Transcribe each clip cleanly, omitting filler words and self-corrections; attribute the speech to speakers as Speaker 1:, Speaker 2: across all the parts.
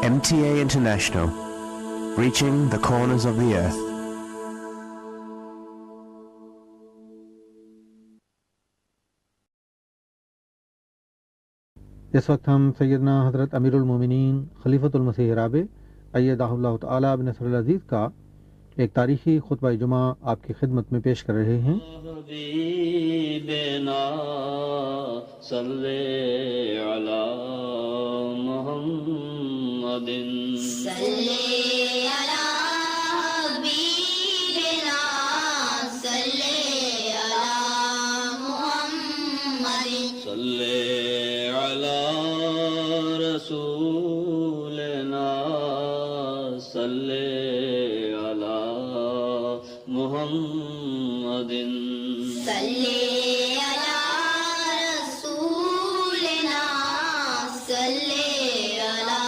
Speaker 1: MTA International, reaching the corners of the earth.
Speaker 2: اس وقت ہم سیدنا حضرت امیر المومنین خلیفۃ المسیح رابع ایدہ اللہ تعالیٰ بنصر العزیز کا ایک تاریخی خطبہ جمعہ آپ کی خدمت میں پیش کر رہے ہیں۔
Speaker 3: حبیبنا صلی علی محمد صلی علی حبیبنا صلی علی محمد صلی علی رسولنا صلی علی محمد صلی علی رسولنا صلی علی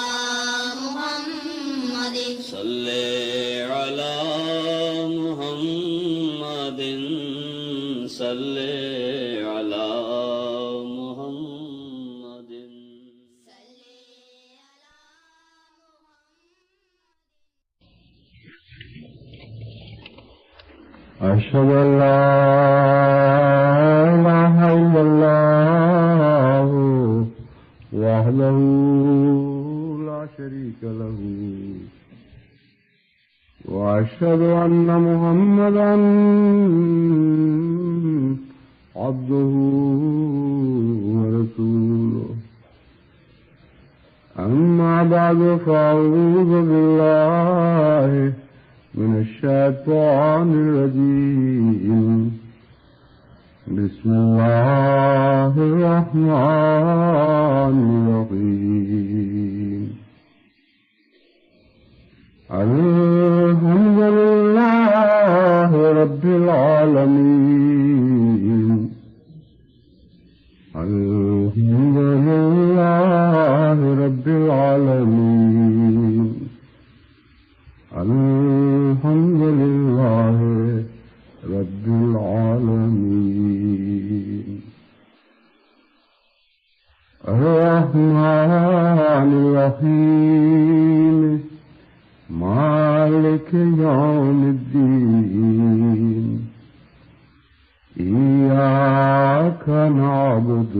Speaker 3: محمد صلی علی محمد صلی علی محمد
Speaker 4: أشهد أن لا إله إلا الله وحده لا شريك له وأشهد أن محمدا عبده ورسوله أما بعد فأعوذ بالله من الشيطان الرجيم بسم الله الرحمن الرحيم الحمد لله رب العالمين الحمد لله رب العالمين الحمد لله رب العالمين الرحمن الرحيم مالك يوم الدين إياك نعبد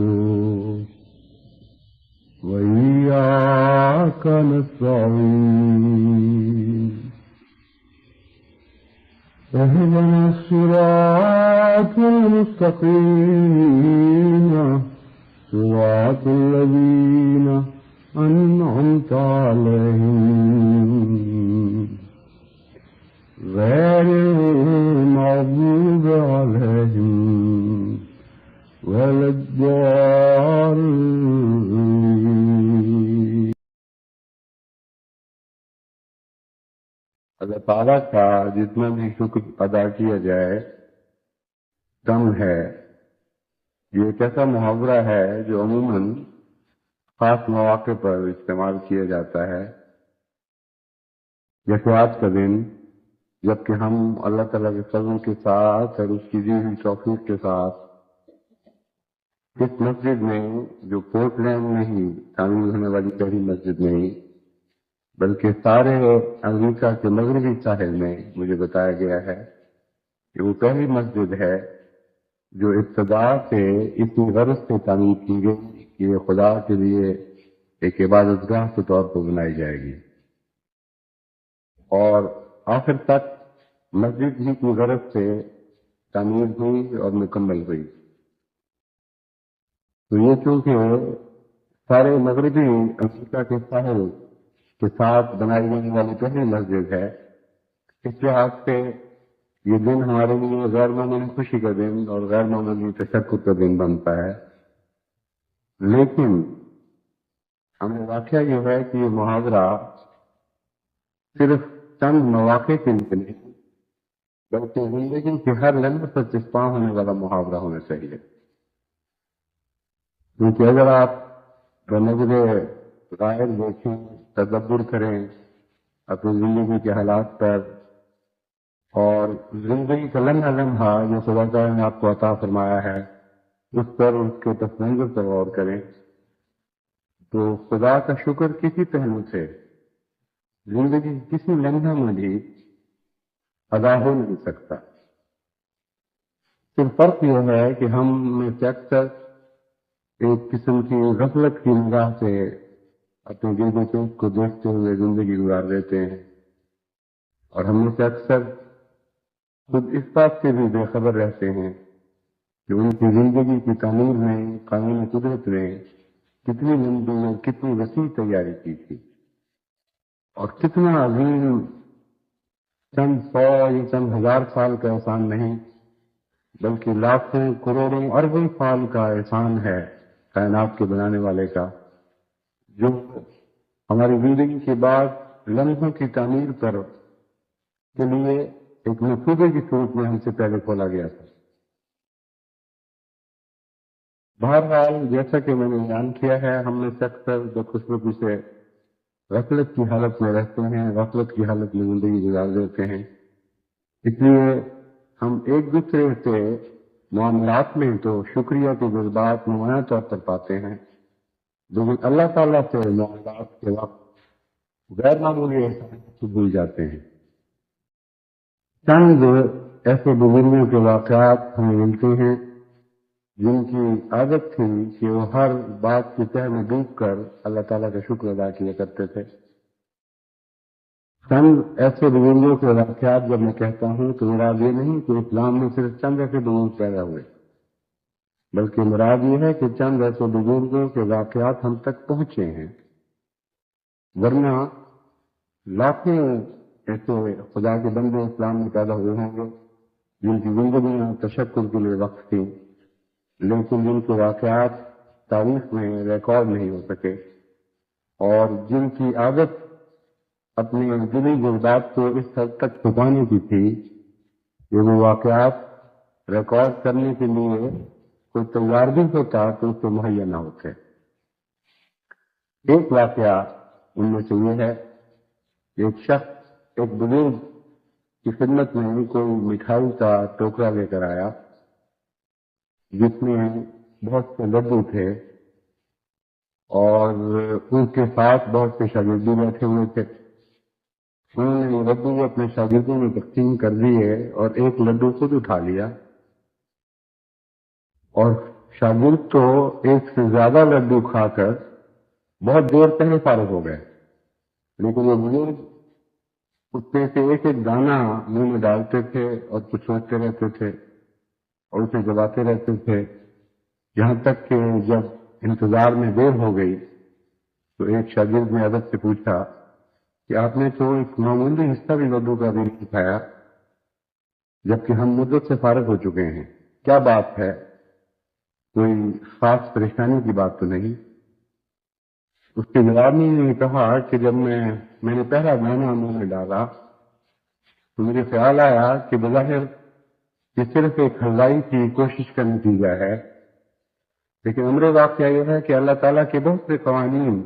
Speaker 4: وإياك نستعين اهدنا الصراط المستقيم صراط الذين أنعمت عليهم غير المغضوب عليهم ولا الضالين۔ اللہ تعالیٰ کا جتنا بھی شکر ادا کیا جائے کم ہے۔ یہ ایک ایسا محاورہ ہے جو عموماً خاص مواقع پر استعمال کیا جاتا ہے، جیسے آج کا دن، جبکہ ہم اللہ تعالیٰ کے فضل کے ساتھ اور اس کی دی ہوئی توفیق کے ساتھ اس مسجد میں، جو پورٹ لینڈ میں ہی تعمیر ہونے والی پہلی مسجد نہیں بلکہ سارے امریکہ کے مغربی ساحل میں مجھے بتایا گیا ہے کہ وہ پہلی مسجد ہے جو ابتدا سے اسی غرض سے تعمیر کی گئی کہ یہ خدا کے لیے ایک عبادت گاہ کے طور پر بنائی جائے گی، اور آخر تک مسجد ہی کی غرض سے تعمیر ہوئی اور مکمل ہوئی۔ تو یہ چونکہ سارے مغربی امریکہ کے ساحل کے ساتھ بنائی جانے والی پہلی مسجد ہے، اس لحاظ سے یہ دن ہمارے لیے غیر معمولی خوشی کا دن اور غیر معمولی تشکر کا دن بنتا ہے۔ لیکن ہمیں واقعہ یہ ہے کہ یہ محاورہ صرف چند مواقع کے لیے نہیں بلکہ زندگی کے ہر لمحے پر چسپاں ہونے والا محاورہ ہونا چاہیے، کیونکہ اگر آپ بنظر غائب دیکھیں، تدبر کریں اپنی زندگی کے حالات پر، اور زندگی کا لمحہ لمحہ جو خدا تعالیٰ نے آپ کو عطا فرمایا ہے اس پر، اس کے پس منظر پر غور کریں، تو خدا کا شکر کسی پہلو سے زندگی کسی لمحے میں بھی ادا ہو نہیں سکتا. صرف فرق یہ ہے کہ ہم میں سے اکثر ایک قسم کی غفلت کی نگاہ سے اپنے گرد و پیش کو دیکھتے ہوئے زندگی گزار دیتے ہیں، اور ہم میں سے اکثر خود اس بات سے بھی بے خبر رہتے ہیں کہ ان کی زندگی کی تعمیر میں قانون قدرت نے کتنی لمبی اور کتنی وسیع تیاری کی تھی، اور کتنا عظیم چند سو یا چند ہزار سال کا احسان نہیں بلکہ لاکھوں کروڑوں اربوں سال کا احسان ہے کائنات کے بنانے والے کا، جو ہماری زندگی کے بعد لمحوں کی تعمیر پر کے لیے ایک منصوبے کی صورت میں ہم سے پہلے کھولا گیا تھا. بہرحال جیسا کہ میں نے بیان کیا ہے، ہم میں سے اکثر بدقسمتی سے غفلت کی حالت میں رہتے ہیں، غفلت کی حالت میں زندگی گزار دیتے ہیں. اس لیے ہم ایک دوسرے سے معاملات میں تو شکریہ کے جذبات نمایاں طور پر پاتے ہیں، لیکن اللہ تعالیٰ سے معاملات کے وقت غیر معمولی احسان سے بھول جاتے ہیں. چند ایسے بزرگوں کے واقعات ہمیں ملتے ہیں جن کی عادت تھی کہ وہ ہر بات کی تہ میں ڈوب کر اللہ تعالیٰ کا شکر ادا کیا کرتے تھے. چند ایسے بزرگوں کے واقعات جب میں کہتا ہوں تو مراد یہ نہیں کہ اسلام میں صرف چند ایسے بزرگ پیدا ہوئے، بلکہ مراد یہ ہے کہ چند ایسے بزرگوں کے واقعات ہم تک پہنچے ہیں، ورنہ لاکھوں ایسے خدا کے بندے اسلام میں پیدا ہوئے ہوں گے جن کی زندگیاں تشکر کے لیے وقف تھیں، لیکن جن کے واقعات تاریخ میں ریکارڈ نہیں ہو سکے، اور جن کی عادت اپنے دلی جذبات کو اس حد تک چھپانے کی تھی کہ وہ واقعات ریکارڈ کرنے کے لیے کوئی تیار بھی ہوتا تو اس کو مہیا نہ ہوتے. ایک واقعہ ان میں سے یہ ہے کہ ایک شخص ایک بزرگ کی خدمت میں کوئی مٹھائی کا ٹوکرا لے کر آیا جس میں بہت سے لڈو تھے، اور ان کے ساتھ بہت سے شاگرد بھی بیٹھے ہوئے تھے. انہوں نے یہ لڈو اپنے شاگردوں میں تقسیم کر دیے اور ایک لڈو خود اٹھا لیا، اور شاگرد تو ایک سے زیادہ لڈو کھا کر بہت دیر پہلے فارغ ہو گئے، لیکن وہ بزرگ اس میں سے ایک ایک دانہ منہ میں ڈالتے تھے اور کچھ سوچتے رہتے تھے اور اسے دباتے رہتے تھے، یہاں تک کہ جب انتظار میں دیر ہو گئی تو ایک شاگرد نے ادب سے پوچھا کہ آپ نے تو ایک معمولی حصہ بھی لڈو کا بھی نہیں کھایا جبکہ ہم مدت سے فارغ ہو چکے ہیں، کیا بات ہے؟ کوئی خاص پریشانی کی بات تو نہیں؟ اس کے جواب میں انہوں نے کہا کہ جب میں نے پہلا دانہ منہ میں ڈالا تو مجھے خیال آیا کہ بظاہر یہ صرف ایک ہلائی کی کوشش کا نتیجہ ہے، لیکن امر واقعہ یہ ہے کہ اللہ تعالیٰ کے بہت سے قوانین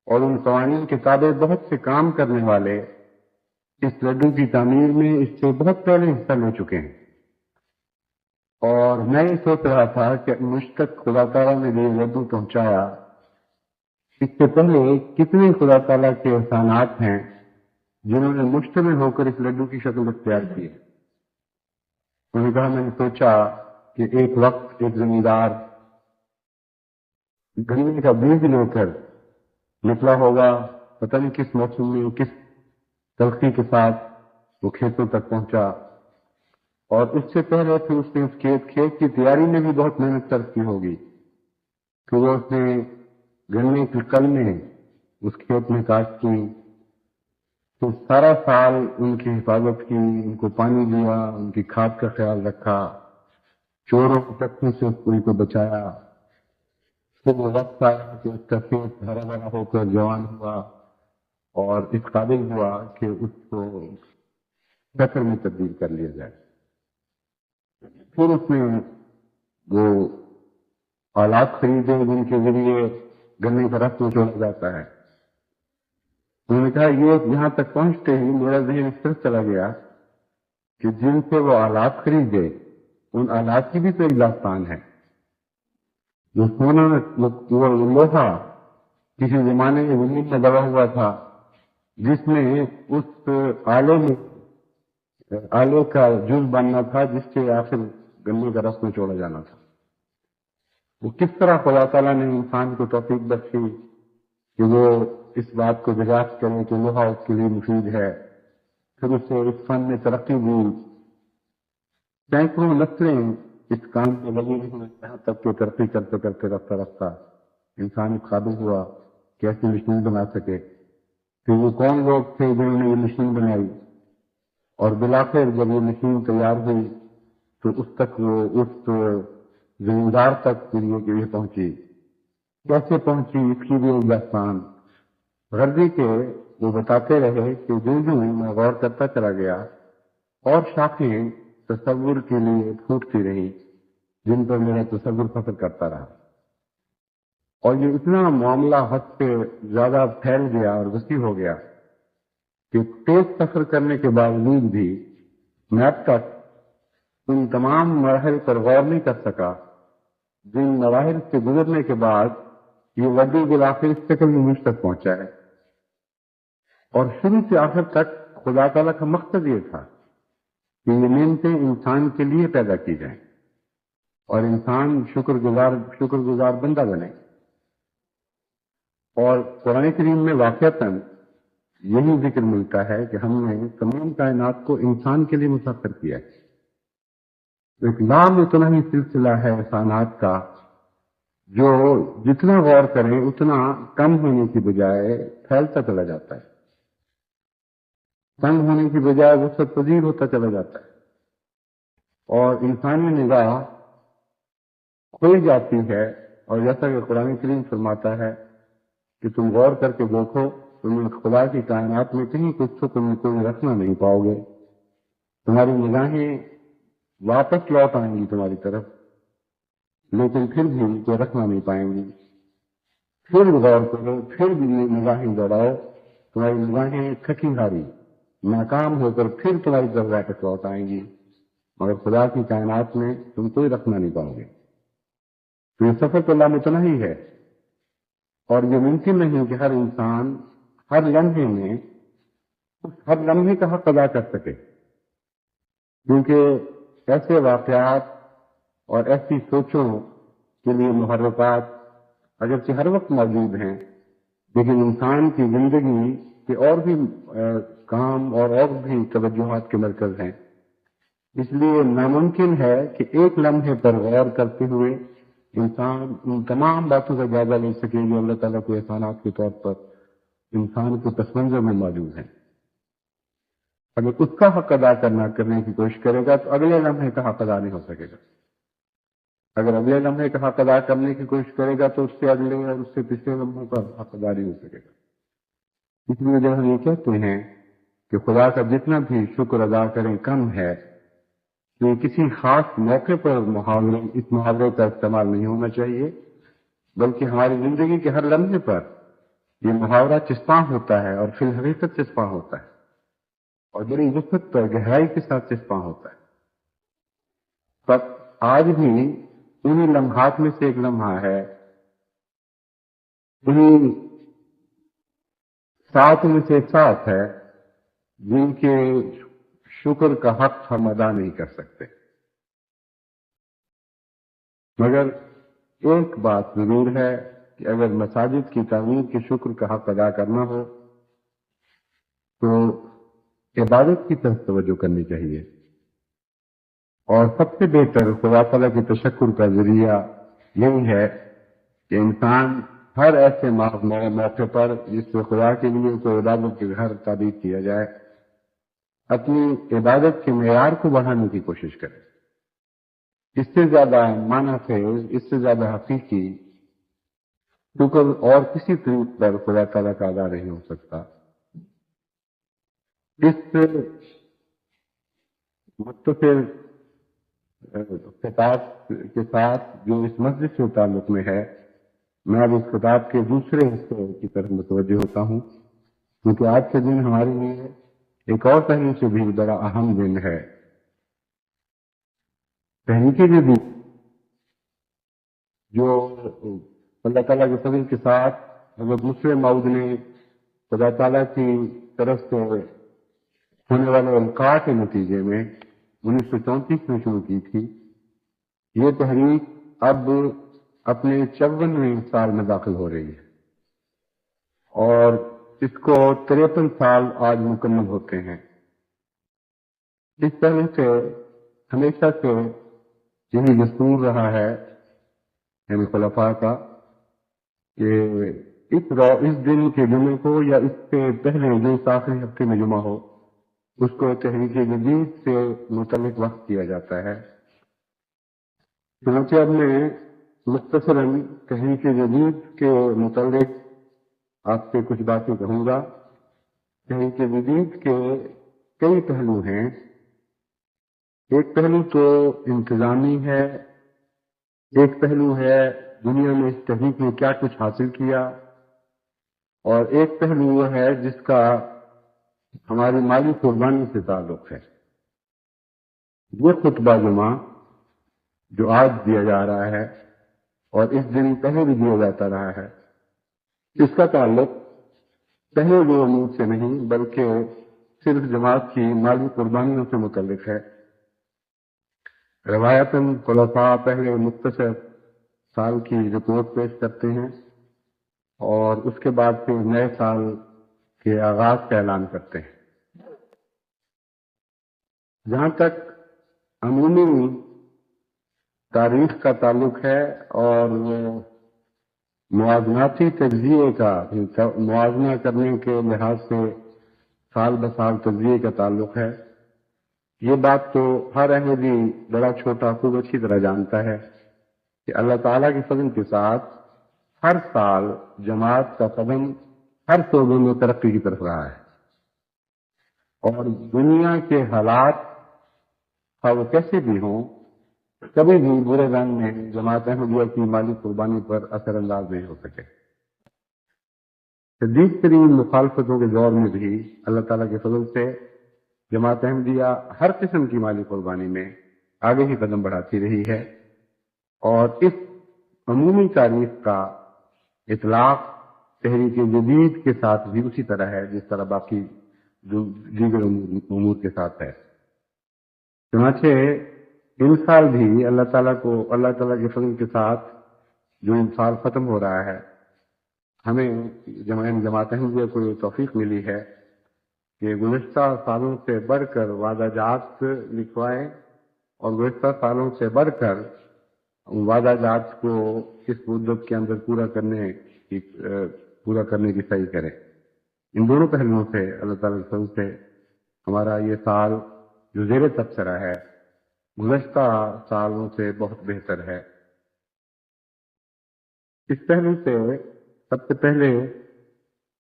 Speaker 4: اور ان قوانین کے تابع بہت سے کام کرنے والے اس لڈو کی تعمیر میں اس سے بہت پہلے حصہ لے چکے ہیں. اور میں یہ سوچ رہا تھا کہ مجھ تک خدا تعالیٰ نے یہ لڈو پہنچایا، اس سے پہلے کتنے خدا تعالیٰ کے احسانات ہیں جنہوں نے مشتمل ہو کر اس لڈو کی شکل اختیار کی ہے. انہوں نے کہا میں نے سوچا کہ ایک وقت ایک زمیندار گنے کا بیج لے کر نکلا ہوگا، پتہ نہیں کس موسم میں کس تلخی کے ساتھ وہ کھیتوں تک پہنچا، اور اس سے پہلے پھر اس نے اس کھیت کی تیاری میں بھی بہت محنت صرف کی ہوگی، پھر وہ اس نے گنے کی کلمیں اس کھیت میں کاشت کی، تو سارا سال ان کی حفاظت کی، ان کو پانی دیا، ان کی کھاد کا خیال رکھا، چوروں کے ٹکنے سے اس پوری کو بچایا. پھر وہ وقت آیا کہ اس کا کھیت ہرا بھرا ہو کر جوان ہوا اور اس قابل ہوا کہ اس کو شکر میں تبدیل کر لیا جائے. پھر اس نے وہ آلات خریدے جن کے ذریعے گنے کا رس نچوڑا جاتا ہے. انہوں نے کہا یہ یہاں تک پہنچتے ہی میرا ذہن اس طرح چلا گیا کہ جن سے وہ آلات خریدے ان آلات کی بھی تو ایک داستان ہے. جو سونا وہ لوہا کسی زمانے میں زمین میں دبا ہوا تھا جس میں اس آلے کا جز بننا تھا جس سے آخر گنے کا رس میں چھوڑا جانا تھا. وہ کس طرح خدا تعالیٰ نے انسان کو توفیق بخشی کہ وہ اس بات کو دریافت کرے کہ لوہا اس کے لیے مفید ہے. پھر اسے اس فن میں ترقی دی. سینکڑوں نسلیں اس کام میں لگی رہی یہاں تک کہ ترقی کرتے کرتے رفتہ رفتہ انسان اس قابل ہوا کہ ایسی مشین بنا سکے. کہ وہ کون لوگ تھے جنہوں نے یہ مشین بنائی، اور بالآخر جب یہ مشین تیار ہوئی تو اس تک وہ اس زمیندار تک یہ پہنچی. کیسے پہنچی اس کی بھی ایک داستان. غرضی کے وہ بتاتے رہے کہ جو میں غور کرتا چلا گیا اور شاخیں تصور کے لیے پھوٹتی رہی جن پر میرا تصور فخر کرتا رہا. اور یہ اتنا معاملہ حد سے زیادہ پھیل گیا اور وسیع ہو گیا کہ تیز سفر کرنے کے باوجود بھی میں اب تک ان تمام مراحل پر غور نہیں کر سکا جن مراحل سے گزرنے کے بعد یہ وادی بالآخر اس شکل میں مجھ تک پہنچا ہے. اور شروع سے آخر تک خدا تعالیٰ کا مقصد یہ تھا کہ یہ نعمتیں انسان کے لیے پیدا کی جائیں اور انسان شکر گزار بندہ بنے. اور قرآن کریم میں واقعتاً یہی ذکر ملتا ہے کہ ہم نے تمام کائنات کو انسان کے لیے مسخر کیا ہے. ایک لامتناہی سلسلہ ہے احسانات کا جو جتنا غور کریں اتنا کم ہونے کی بجائے پھیلتا چلا جاتا ہے، تنگ ہونے کی بجائے وسعت پذیر ہوتا چلا جاتا ہے. اور انسانی نگاہ کھوئی جاتی ہے. اور جیسا کہ قرآن کریم فرماتا ہے کہ تم غور کر کے دیکھو تم خدا کی کائنات میں کہیں کچھ تو تم کوئی رکھنا نہیں پاؤ گے. تمہاری نگاہیں واپس لوٹ آئیں گی تمہاری طرف، لیکن پھر بھی کوئی رکھنا نہیں پائیں گی. پھر غور کرو، پھر بھی نگاہیں دوڑاؤ، تمہاری نگاہیں تھکی ہاری ناکام ہو کر پھر تمہاری طرف واپس لوٹ آئیں گی، مگر خدا کی کائنات میں تم کوئی رکھنا نہیں پاؤ گے. تو یہ سفر تو لامتناہی ہے، اور یہ ممکن نہیں کہ ہر انسان ہر لمحے میں ہر لمحے کا حق ادا کر سکے، کیونکہ ایسے واقعات اور ایسی سوچوں کے لیے محرکات اگرچہ ہر وقت موجود ہیں، لیکن انسان کی زندگی کے اور بھی کام اور بھی توجہات کے مرکز ہیں. اس لیے ناممکن ہے کہ ایک لمحے پر غور کرتے ہوئے انسان ان تمام باتوں کا جائزہ لے سکے جو اللہ تعالیٰ کے احسانات کے طور پر انسان کے پس منظر میں موجود ہیں. اگر اس کا حق ادا کرنے کی کوشش کرے گا تو اگلے لمحے کا حق ادا نہیں ہو سکے گا. اگر اگلے لمحے کا حق ادا کرنے کی کوشش کرے گا تو اس سے اگلے اور اس سے پچھلے لمحوں کا حق ادا نہیں ہو سکے گا. اس لیے جب ہم یہ کہتے ہیں کہ خدا کا جتنا بھی شکر ادا کریں کم ہے، تو کسی خاص موقع پر اس محاورے کا استعمال نہیں ہونا چاہیے، بلکہ ہماری زندگی کے ہر لمحے پر یہ محاورہ چسپاں ہوتا ہے اور فی الحقیقت چسپاں ہوتا ہے اور بڑی وسعت پر گہرائی کے ساتھ چسپاں ہوتا ہے. پر آج بھی انہی لمحات میں سے ایک لمحہ ہے، انہی سات میں سے ایک ساتھ ہے جن کے شکر کا حق ہم ادا نہیں کر سکتے. مگر ایک بات ضرور ہے کہ اگر مساجد کی تعمیر کے شکر کا حق ادا کرنا ہو تو عبادت کی طرف توجہ کرنی چاہیے. اور سب سے بہتر خدا تعالیٰ کے تشکر کا ذریعہ یہی ہے کہ انسان ہر ایسے موقع پر جس سے خدا کے لیے کوئی عبادت کے گھر تعبیر کیا جائے اپنی عبادت کے معیار کو بڑھانے کی کوشش کرے. اس سے زیادہ معنی خیز، اس سے زیادہ حقیقی شکر اور کسی طریق پر خدا تعالیٰ کا ادا نہیں ہو سکتا. اس متصل خطاب کے ساتھ جو اس مسجد سے تعلق میں ہے، میں اب اس خطاب کے دوسرے حصے کی طرف متوجہ ہوتا ہوں، کیونکہ آج کے دن ہمارے لیے ایک اور پہلو سے بھی بڑا اہم دن ہے. تحریک جدید جو اللہ تعالیٰ کے فضل کے ساتھ حضرت مسلم موعود نے خدا تعالیٰ کی طرف سے ہونے والے القاء کے نتیجے میں 1934 میں شروع کی تھی، یہ تحریک اب اپنے 54ویں سال میں داخل ہو رہی ہے اور اس کو 53 سال آج مکمل ہوتے ہیں۔ اس طرح سے ہمیشہ سے یہی دستور رہا ہے یعنی خلفاء کا کہ اس دن کے جمعے کو یا اس سے پہلے جو آخری ہفتے میں جمعہ ہو اس کو تحریک جدید سے متعلق وقت کیا جاتا ہے۔ چنانچہ اب میں مختصراً تحریک جدید کے متعلق آپ سے کچھ باتیں کہوں گا۔ تحریک جدید کے کئی پہلو ہیں۔ ایک پہلو تو انتظامی ہے، ایک پہلو ہے دنیا میں اس تحریک نے کیا کچھ حاصل کیا، اور ایک پہلو وہ ہے جس کا ہماری مالی قربانی سے تعلق ہے۔ یہ خطبہ جمعہ جو آج دیا جا رہا ہے اور اس دن پہلے بھی دیا جاتا رہا ہے، اس کا تعلق پہلے جو امور سے نہیں بلکہ صرف جماعت کی مالی قربانیوں سے متعلق ہے۔ روایتاً خلفاء پہلے مختصر سال کی رپورٹ پیش کرتے ہیں اور اس کے بعد پھر نئے سال کے آغاز کا اعلان کرتے ہیں۔ جہاں تک عمومی تاریخ کا تعلق ہے اور موازناتی تجزیے کا موازنہ کرنے کے لحاظ سے سال بسال تجزیے کا تعلق ہے، یہ بات تو ہر احمدی بڑا چھوٹا خوب اچھی طرح جانتا ہے کہ اللہ تعالیٰ کے فضل کے ساتھ ہر سال جماعت کا قدم ہر شعبے میں ترقی کی طرف رہا ہے، اور دنیا کے حالات وہ کیسے بھی ہوں کبھی بھی برے رنگ میں جماعت احمدیہ کی مالی قربانی پر اثر انداز نہیں ہو سکے۔ شدید ترین مخالفتوں کے دور میں بھی اللہ تعالیٰ کے فضل سے جماعت احمدیہ ہر قسم کی مالی قربانی میں آگے ہی قدم بڑھاتی رہی ہے، اور اس عمومی تاریخ کا اطلاق تحریک جدید کے ساتھ بھی اسی طرح ہے جس طرح باقی دیگر امور کے ساتھ ہے۔ چنانچہ ان سال بھی اللہ تعالیٰ کے فضل کے ساتھ جو ان سال ختم ہو رہا ہے، ہمیں جماعت احمدیہ کو یہ توفیق ملی ہے کہ گزشتہ سالوں سے بڑھ کر وعدہ جات لکھوائیں اور گزشتہ سالوں سے بڑھ کر وعدہ جات کو اس مدت کے اندر پورا کرنے کی صحیح کریں۔ ان دونوں پہلوؤں سے اللہ تعالیٰ کے فضل سے ہمارا یہ سال جو زیر تبصرہ ہے گزشتہ سالوں سے بہت بہتر ہے۔ اس پہلو سے سب سے پہلے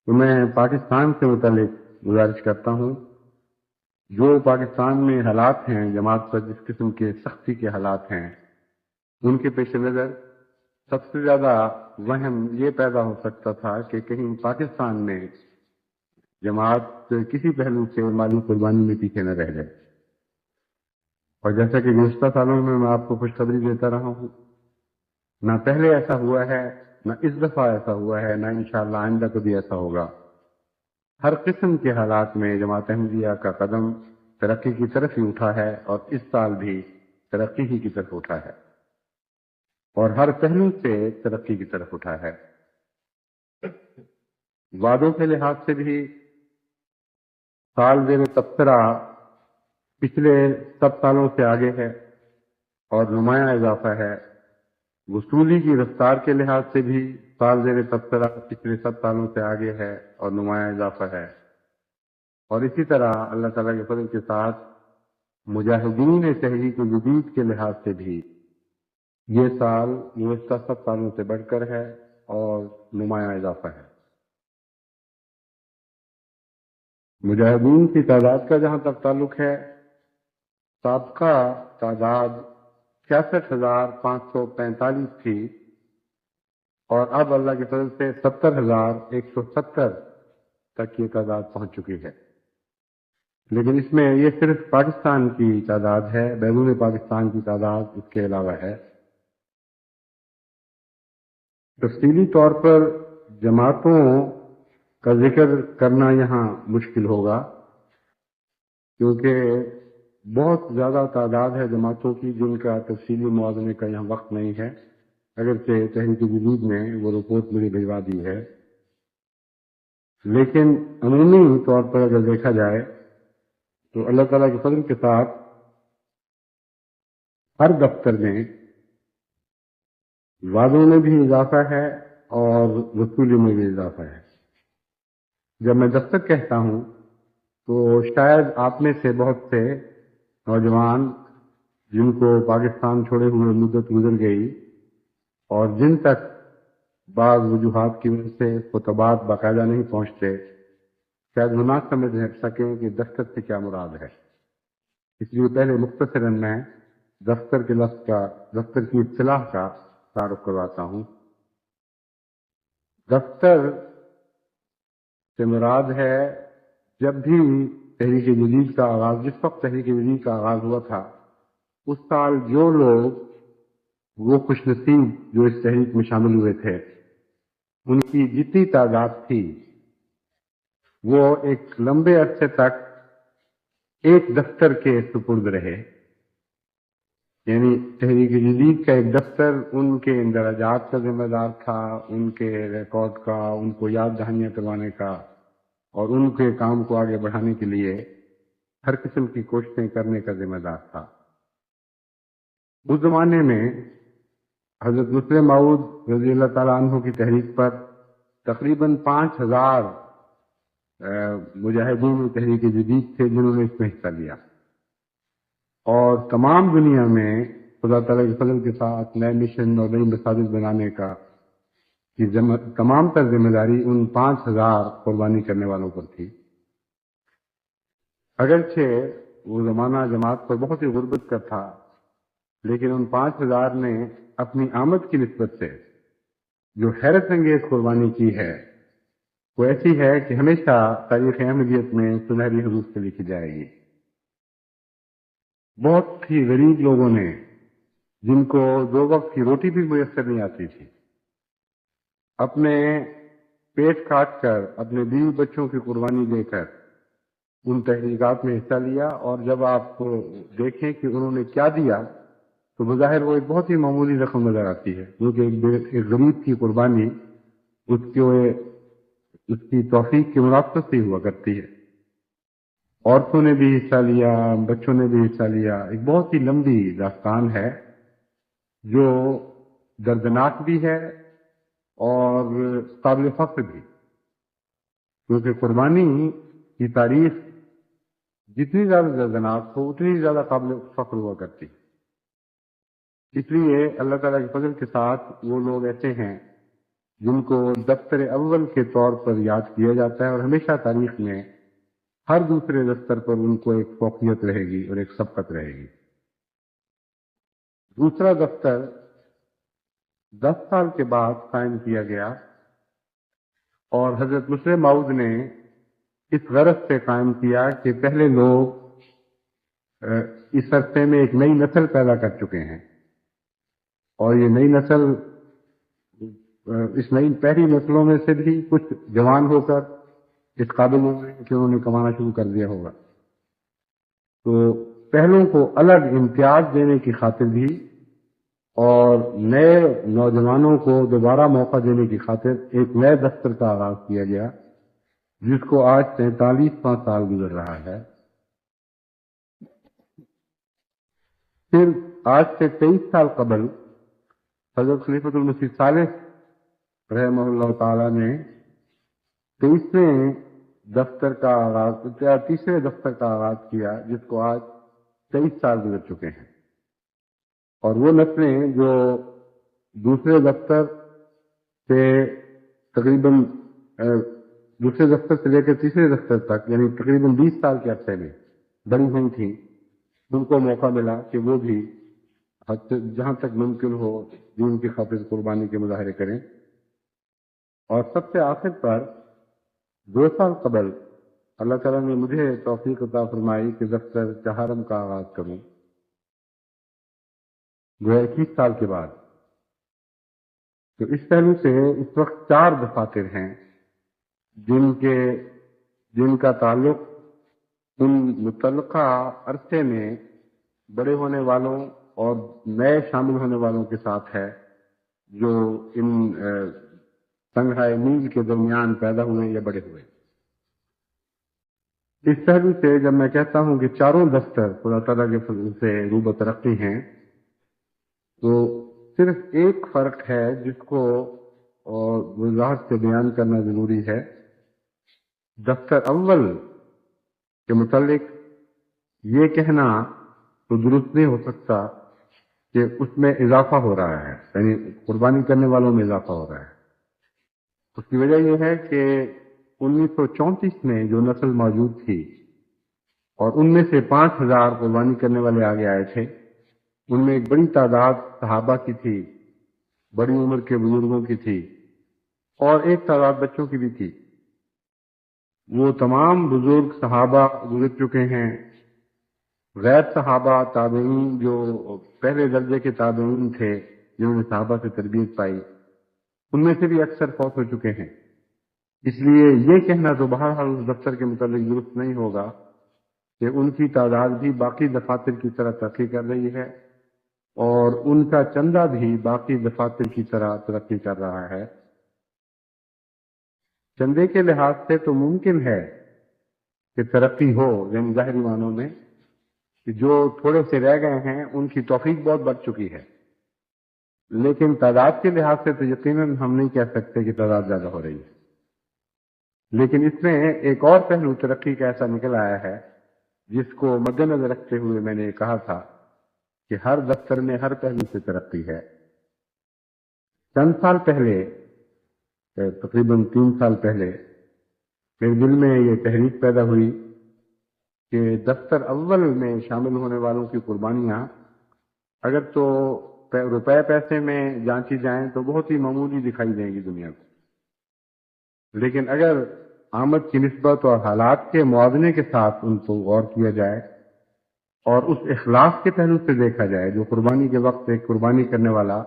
Speaker 4: تو میں پاکستان سے متعلق گزارش کرتا ہوں۔ جو پاکستان میں حالات ہیں جماعت پر جس قسم کے سختی کے حالات ہیں، ان کے پیش نظر سب سے زیادہ وہم یہ پیدا ہو سکتا تھا کہ کہیں پاکستان میں جماعت کسی پہلو سے مالی قربانی میں پیچھے نہ رہ جائے، اور جیسا کہ گزشتہ سالوں میں آپ کو خوشخبری دیتا رہا ہوں، نہ پہلے ایسا ہوا ہے، نہ اس دفعہ ایسا ہوا ہے، نہ انشاءاللہ آئندہ کبھی ایسا ہوگا۔ ہر قسم کے حالات میں جماعت احمدیہ کا قدم ترقی کی طرف ہی اٹھا ہے، اور اس سال بھی ترقی ہی کی طرف اٹھا ہے، اور ہر پہلو سے ترقی کی طرف اٹھا ہے۔ وعدوں کے لحاظ سے بھی سال زیر تبصرہ پچھلے سب سالوں سے آگے ہے اور نمایاں اضافہ ہے۔ وصولی کی رفتار کے لحاظ سے بھی سال زیر تبصرہ پچھلے سب سالوں سے آگے ہے اور نمایاں اضافہ ہے، اور اسی طرح اللہ تعالیٰ کے فضل کے ساتھ مجاہدین تحریک جدید کے لحاظ سے بھی یہ سال گزشتہ سب سالوں سے بڑھ کر ہے اور نمایاں اضافہ ہے۔ مجاہدین کی تعداد کا جہاں تک تعلق ہے، سابقہ تعداد 66,545 تھی، اور اب اللہ کے فضل سے 70,170 تک یہ تعداد پہنچ چکی ہے۔ لیکن اس میں یہ صرف پاکستان کی تعداد ہے، بیرون پاکستان کی تعداد اس کے علاوہ ہے۔ تفصیلی طور پر جماعتوں کا ذکر کرنا یہاں مشکل ہوگا، کیونکہ بہت زیادہ تعداد ہے جماعتوں کی جن کا تفصیلی موازنے کا یہاں وقت نہیں ہے، اگرچہ تحریک جدید نے وہ رپورٹ مجھے بھجوا دی ہے، لیکن عمومی طور پر اگر دیکھا جائے تو اللہ تعالیٰ کے فضل کے ساتھ ہر دفتر میں وعدوں میں بھی اضافہ ہے اور وصولی میں بھی اضافہ ہے۔ جب میں دفتر کہتا ہوں تو شاید آپ میں سے بہت سے نوجوان جن کو پاکستان چھوڑے ہوئے مدت گزر گئی اور جن تک بعض وجوہات کی وجہ سے خطبات باقاعدہ نہیں پہنچتے، شاید وہ نہ سمجھ سکیں کہ دفتر سے کیا مراد ہے۔ اس لیے پہلے مختصراً میں دفتر کے لفظ کا، دفتر کی اصطلاح کا تعارف کرواتا ہوں۔ دفتر سے مراد ہے جب بھی تحریک جدید کا آغاز، جس وقت تحریک جدید کا آغاز ہوا تھا، اس سال جو لوگ وہ خوش نصیب جو اس تحریک میں شامل ہوئے تھے، ان کی جتنی تعداد تھی وہ ایک لمبے عرصے تک ایک دفتر کے سپرد رہے، یعنی تحریک جدید کا ایک دفتر ان کے اندراجات کا ذمہ دار تھا، ان کے ریکارڈ کا، ان کو یاد دہانیاں کروانے کا اور ان کے کام کو آگے بڑھانے کے لیے ہر قسم کی کوششیں کرنے کا ذمہ دار تھا۔ اس زمانے میں حضرت مسلم موعود رضی اللہ تعالیٰ عنہ کی تحریک پر تقریباً 5000 مجاہدین تحریک جدید تھے جنہوں نے اس میں حصہ لیا، اور تمام دنیا میں خدا تعالیٰ کے فضل کے ساتھ نئے مشن اور نئی مساجد بنانے کا تمام تر ذمہ داری ان 5000 قربانی کرنے والوں پر تھی۔ اگرچہ وہ زمانہ جماعت پر بہت ہی غربت کا تھا، لیکن ان 5000 نے اپنی آمد کی نسبت سے جو حیرت انگیز قربانی کی ہے وہ ایسی ہے کہ ہمیشہ تاریخ احمدیت میں سنہری حروف سے لکھی جائے گی۔ بہت ہی غریب لوگوں نے، جن کو دو وقت کی روٹی بھی میسر نہیں آتی تھی، اپنے پیٹ کاٹ کر، اپنے بیوی بچوں کی قربانی دے کر ان تحریکات میں حصہ لیا، اور جب آپ دیکھیں کہ انہوں نے کیا دیا تو بظاہر وہ ایک بہت ہی معمولی رقم نظر آتی ہے، کیونکہ ایک غریب کی قربانی اس کی توفیق کی مناسبت سے ہوا کرتی ہے۔ عورتوں نے بھی حصہ لیا، بچوں نے بھی حصہ لیا۔ ایک بہت ہی لمبی داستان ہے جو دردناک بھی ہے اور قابل فخر بھی، کیونکہ قربانی کی تاریخ جتنی زیادہ دردناک ہو اتنی زیادہ قابل فخر ہوا کرتی۔ اس لیے اللہ تعالیٰ کے فضل کے ساتھ وہ لوگ ایسے ہیں جن کو دفتر اول کے طور پر یاد کیا جاتا ہے، اور ہمیشہ تاریخ میں ہر دوسرے دفتر پر ان کو ایک فوقیت رہے گی اور ایک سبقت رہے گی۔ دوسرا دفتر 10 سال کے بعد قائم کیا گیا، اور حضرت مسلم موعود نے اس غرض سے قائم کیا کہ پہلے لوگ اس عرصے میں ایک نئی نسل پیدا کر چکے ہیں، اور یہ نئی نسل، اس نئی پہلی نسلوں میں سے بھی کچھ جوان ہو کر اس قابل ہو گئے کہ انہوں نے کمانا شروع کر دیا ہوگا، تو پہلوں کو الگ امتیاز دینے کی خاطر بھی اور نئے نوجوانوں کو دوبارہ موقع دینے کی خاطر ایک نئے دفتر کا آغاز کیا گیا، جس کو آج 43واں سال گزر رہا ہے۔ پھر آج سے 23 سال قبل حضرت خلیفۃ المسیح ثالث رحمہ اللہ تعالی نے 23ویں دفتر کا آغاز کیا، جس کو آج 23 سال گزر چکے ہیں، اور وہ نسلیں جو دوسرے دفتر سے تقریباً دوسرے دفتر سے لے کر تیسرے دفتر تک، یعنی تقریباً 20 سال کے عرصے میں بڑی ہوئی تھیں، ان کو موقع ملا کہ وہ بھی جہاں تک ممکن ہو دین کی خاطر قربانی کے مظاہرے کریں۔ اور سب سے آخر پر 2 سال قبل اللہ تعالیٰ نے مجھے توفیق عطا فرمائی کہ دفتر چہارم کا آغاز کروں، وہ 21 سال کے بعد۔ تو اس پہلو سے اس وقت 4 دفاتر ہیں جن کا تعلق ان متعلقہ عرصے میں بڑے ہونے والوں اور نئے شامل ہونے والوں کے ساتھ ہے، جو ان تنگہائے میل کے درمیان پیدا ہوئے یا بڑے ہوئے۔ اس پہلو سے جب میں کہتا ہوں کہ چاروں دفتر خدا تعالیٰ کے فضل سے روب ترقی ہیں، تو صرف ایک فرق ہے جس کو اور وضاحت سے بیان کرنا ضروری ہے۔ دفتر اول کے متعلق یہ کہنا تو درست نہیں ہو سکتا کہ اس میں اضافہ ہو رہا ہے، یعنی قربانی کرنے والوں میں اضافہ ہو رہا ہے۔ اس کی وجہ یہ ہے کہ 1934 میں جو نسل موجود تھی اور ان میں سے 5000 قربانی کرنے والے آگے آئے تھے، ان میں ایک بڑی تعداد صحابہ کی تھی، بڑی عمر کے بزرگوں کی تھی، اور ایک تعداد بچوں کی بھی تھی۔ وہ تمام بزرگ صحابہ گزر چکے ہیں۔ غیر صحابہ تابعین جو پہلے درجے کے تابعین تھے، جنہوں نے صحابہ سے تربیت پائی، ان میں سے بھی اکثر فوت ہو چکے ہیں۔ اس لیے یہ کہنا تو بہرحال اس دفتر کے متعلق درست نہیں ہوگا کہ ان کی تعداد بھی باقی دفاتر کی طرح ترقی کر رہی ہے اور ان کا چندہ بھی باقی دفاتر کی طرح ترقی کر رہا ہے۔ چندے کے لحاظ سے تو ممکن ہے کہ ترقی ہو، یعنی ظاہری معنوں میں کہ جو تھوڑے سے رہ گئے ہیں ان کی توفیق بہت بڑھ چکی ہے، لیکن تعداد کے لحاظ سے تو یقیناً ہم نہیں کہہ سکتے کہ تعداد زیادہ ہو رہی ہے۔ لیکن اس میں ایک اور پہلو ترقی کا ایسا نکل آیا ہے جس کو مد نظر رکھتے ہوئے میں نے کہا تھا کہ ہر دفتر میں ہر پہلو سے ترقی ہے۔ چند سال پہلے، تقریباً 3 سال پہلے، میرے دل میں یہ تحریک پیدا ہوئی کہ دفتر اول میں شامل ہونے والوں کی قربانیاں اگر تو روپے پیسے میں جانچی جائیں تو بہت ہی معمولی دکھائی دیں گی دنیا کو، لیکن اگر آمد کی نسبت اور حالات کے موازنے کے ساتھ ان کو غور کیا جائے اور اس اخلاص کے پہلو سے دیکھا جائے جو قربانی کے وقت ایک قربانی کرنے والا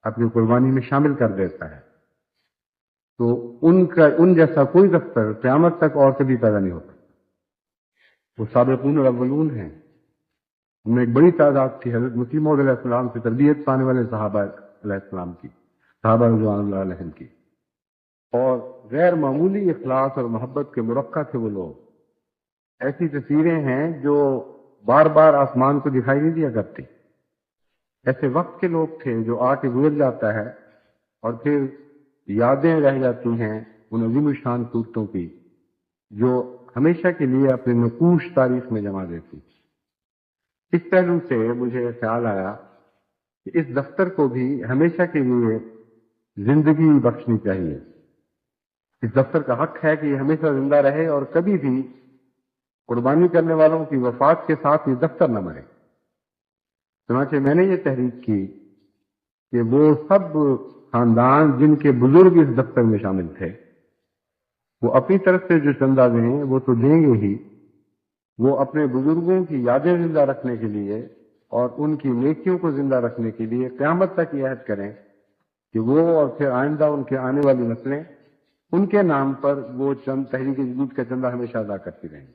Speaker 4: اپنی قربانی میں شامل کر دیتا ہے، تو ان جیسا کوئی دفتر قیامت تک اور کبھی پیدا نہیں ہوتا۔ وہ سابقون الاولون ہیں، ان میں ایک بڑی تعداد تھی حضرت مسیح موعود علیہ السلام سے تربیت پانے والے صحابہ علیہ السلام کی، صحابہ رضوان اللہ علیہم کی، اور غیر معمولی اخلاص اور محبت کے مرقع تھے وہ لوگ۔ ایسی تصویریں ہیں جو بار بار آسمان کو دکھائی نہیں دیا کرتی۔ ایسے وقت کے لوگ تھے جو آ کے گزر جاتا ہے اور پھر یادیں رہ جاتی ہیں ان عظیم الشان صورتوں کی جو ہمیشہ کے لیے اپنے نقوش تاریخ میں جما دیتی۔ اس پہلو سے مجھے خیال آیا کہ اس دفتر کو بھی ہمیشہ کے لیے زندگی بخشنی چاہیے۔ اس دفتر کا حق ہے کہ یہ ہمیشہ زندہ رہے اور کبھی بھی قربانی کرنے والوں کی وفات کے ساتھ یہ دفتر نہ مرے۔ چنانچہ میں نے یہ تحریک کی کہ وہ سب خاندان جن کے بزرگ اس دفتر میں شامل تھے، وہ اپنی طرف سے جو چندہ دیں وہ تو دیں گے ہی، وہ اپنے بزرگوں کی یادیں زندہ رکھنے کے لیے اور ان کی نیکیوں کو زندہ رکھنے کے لیے قیامت تک یہ عہد کریں کہ وہ اور پھر آئندہ ان کے آنے والی نسلیں ان کے نام پر وہ چند تحریک جدید کا چندہ ہمیشہ ادا کرتی رہیں گی۔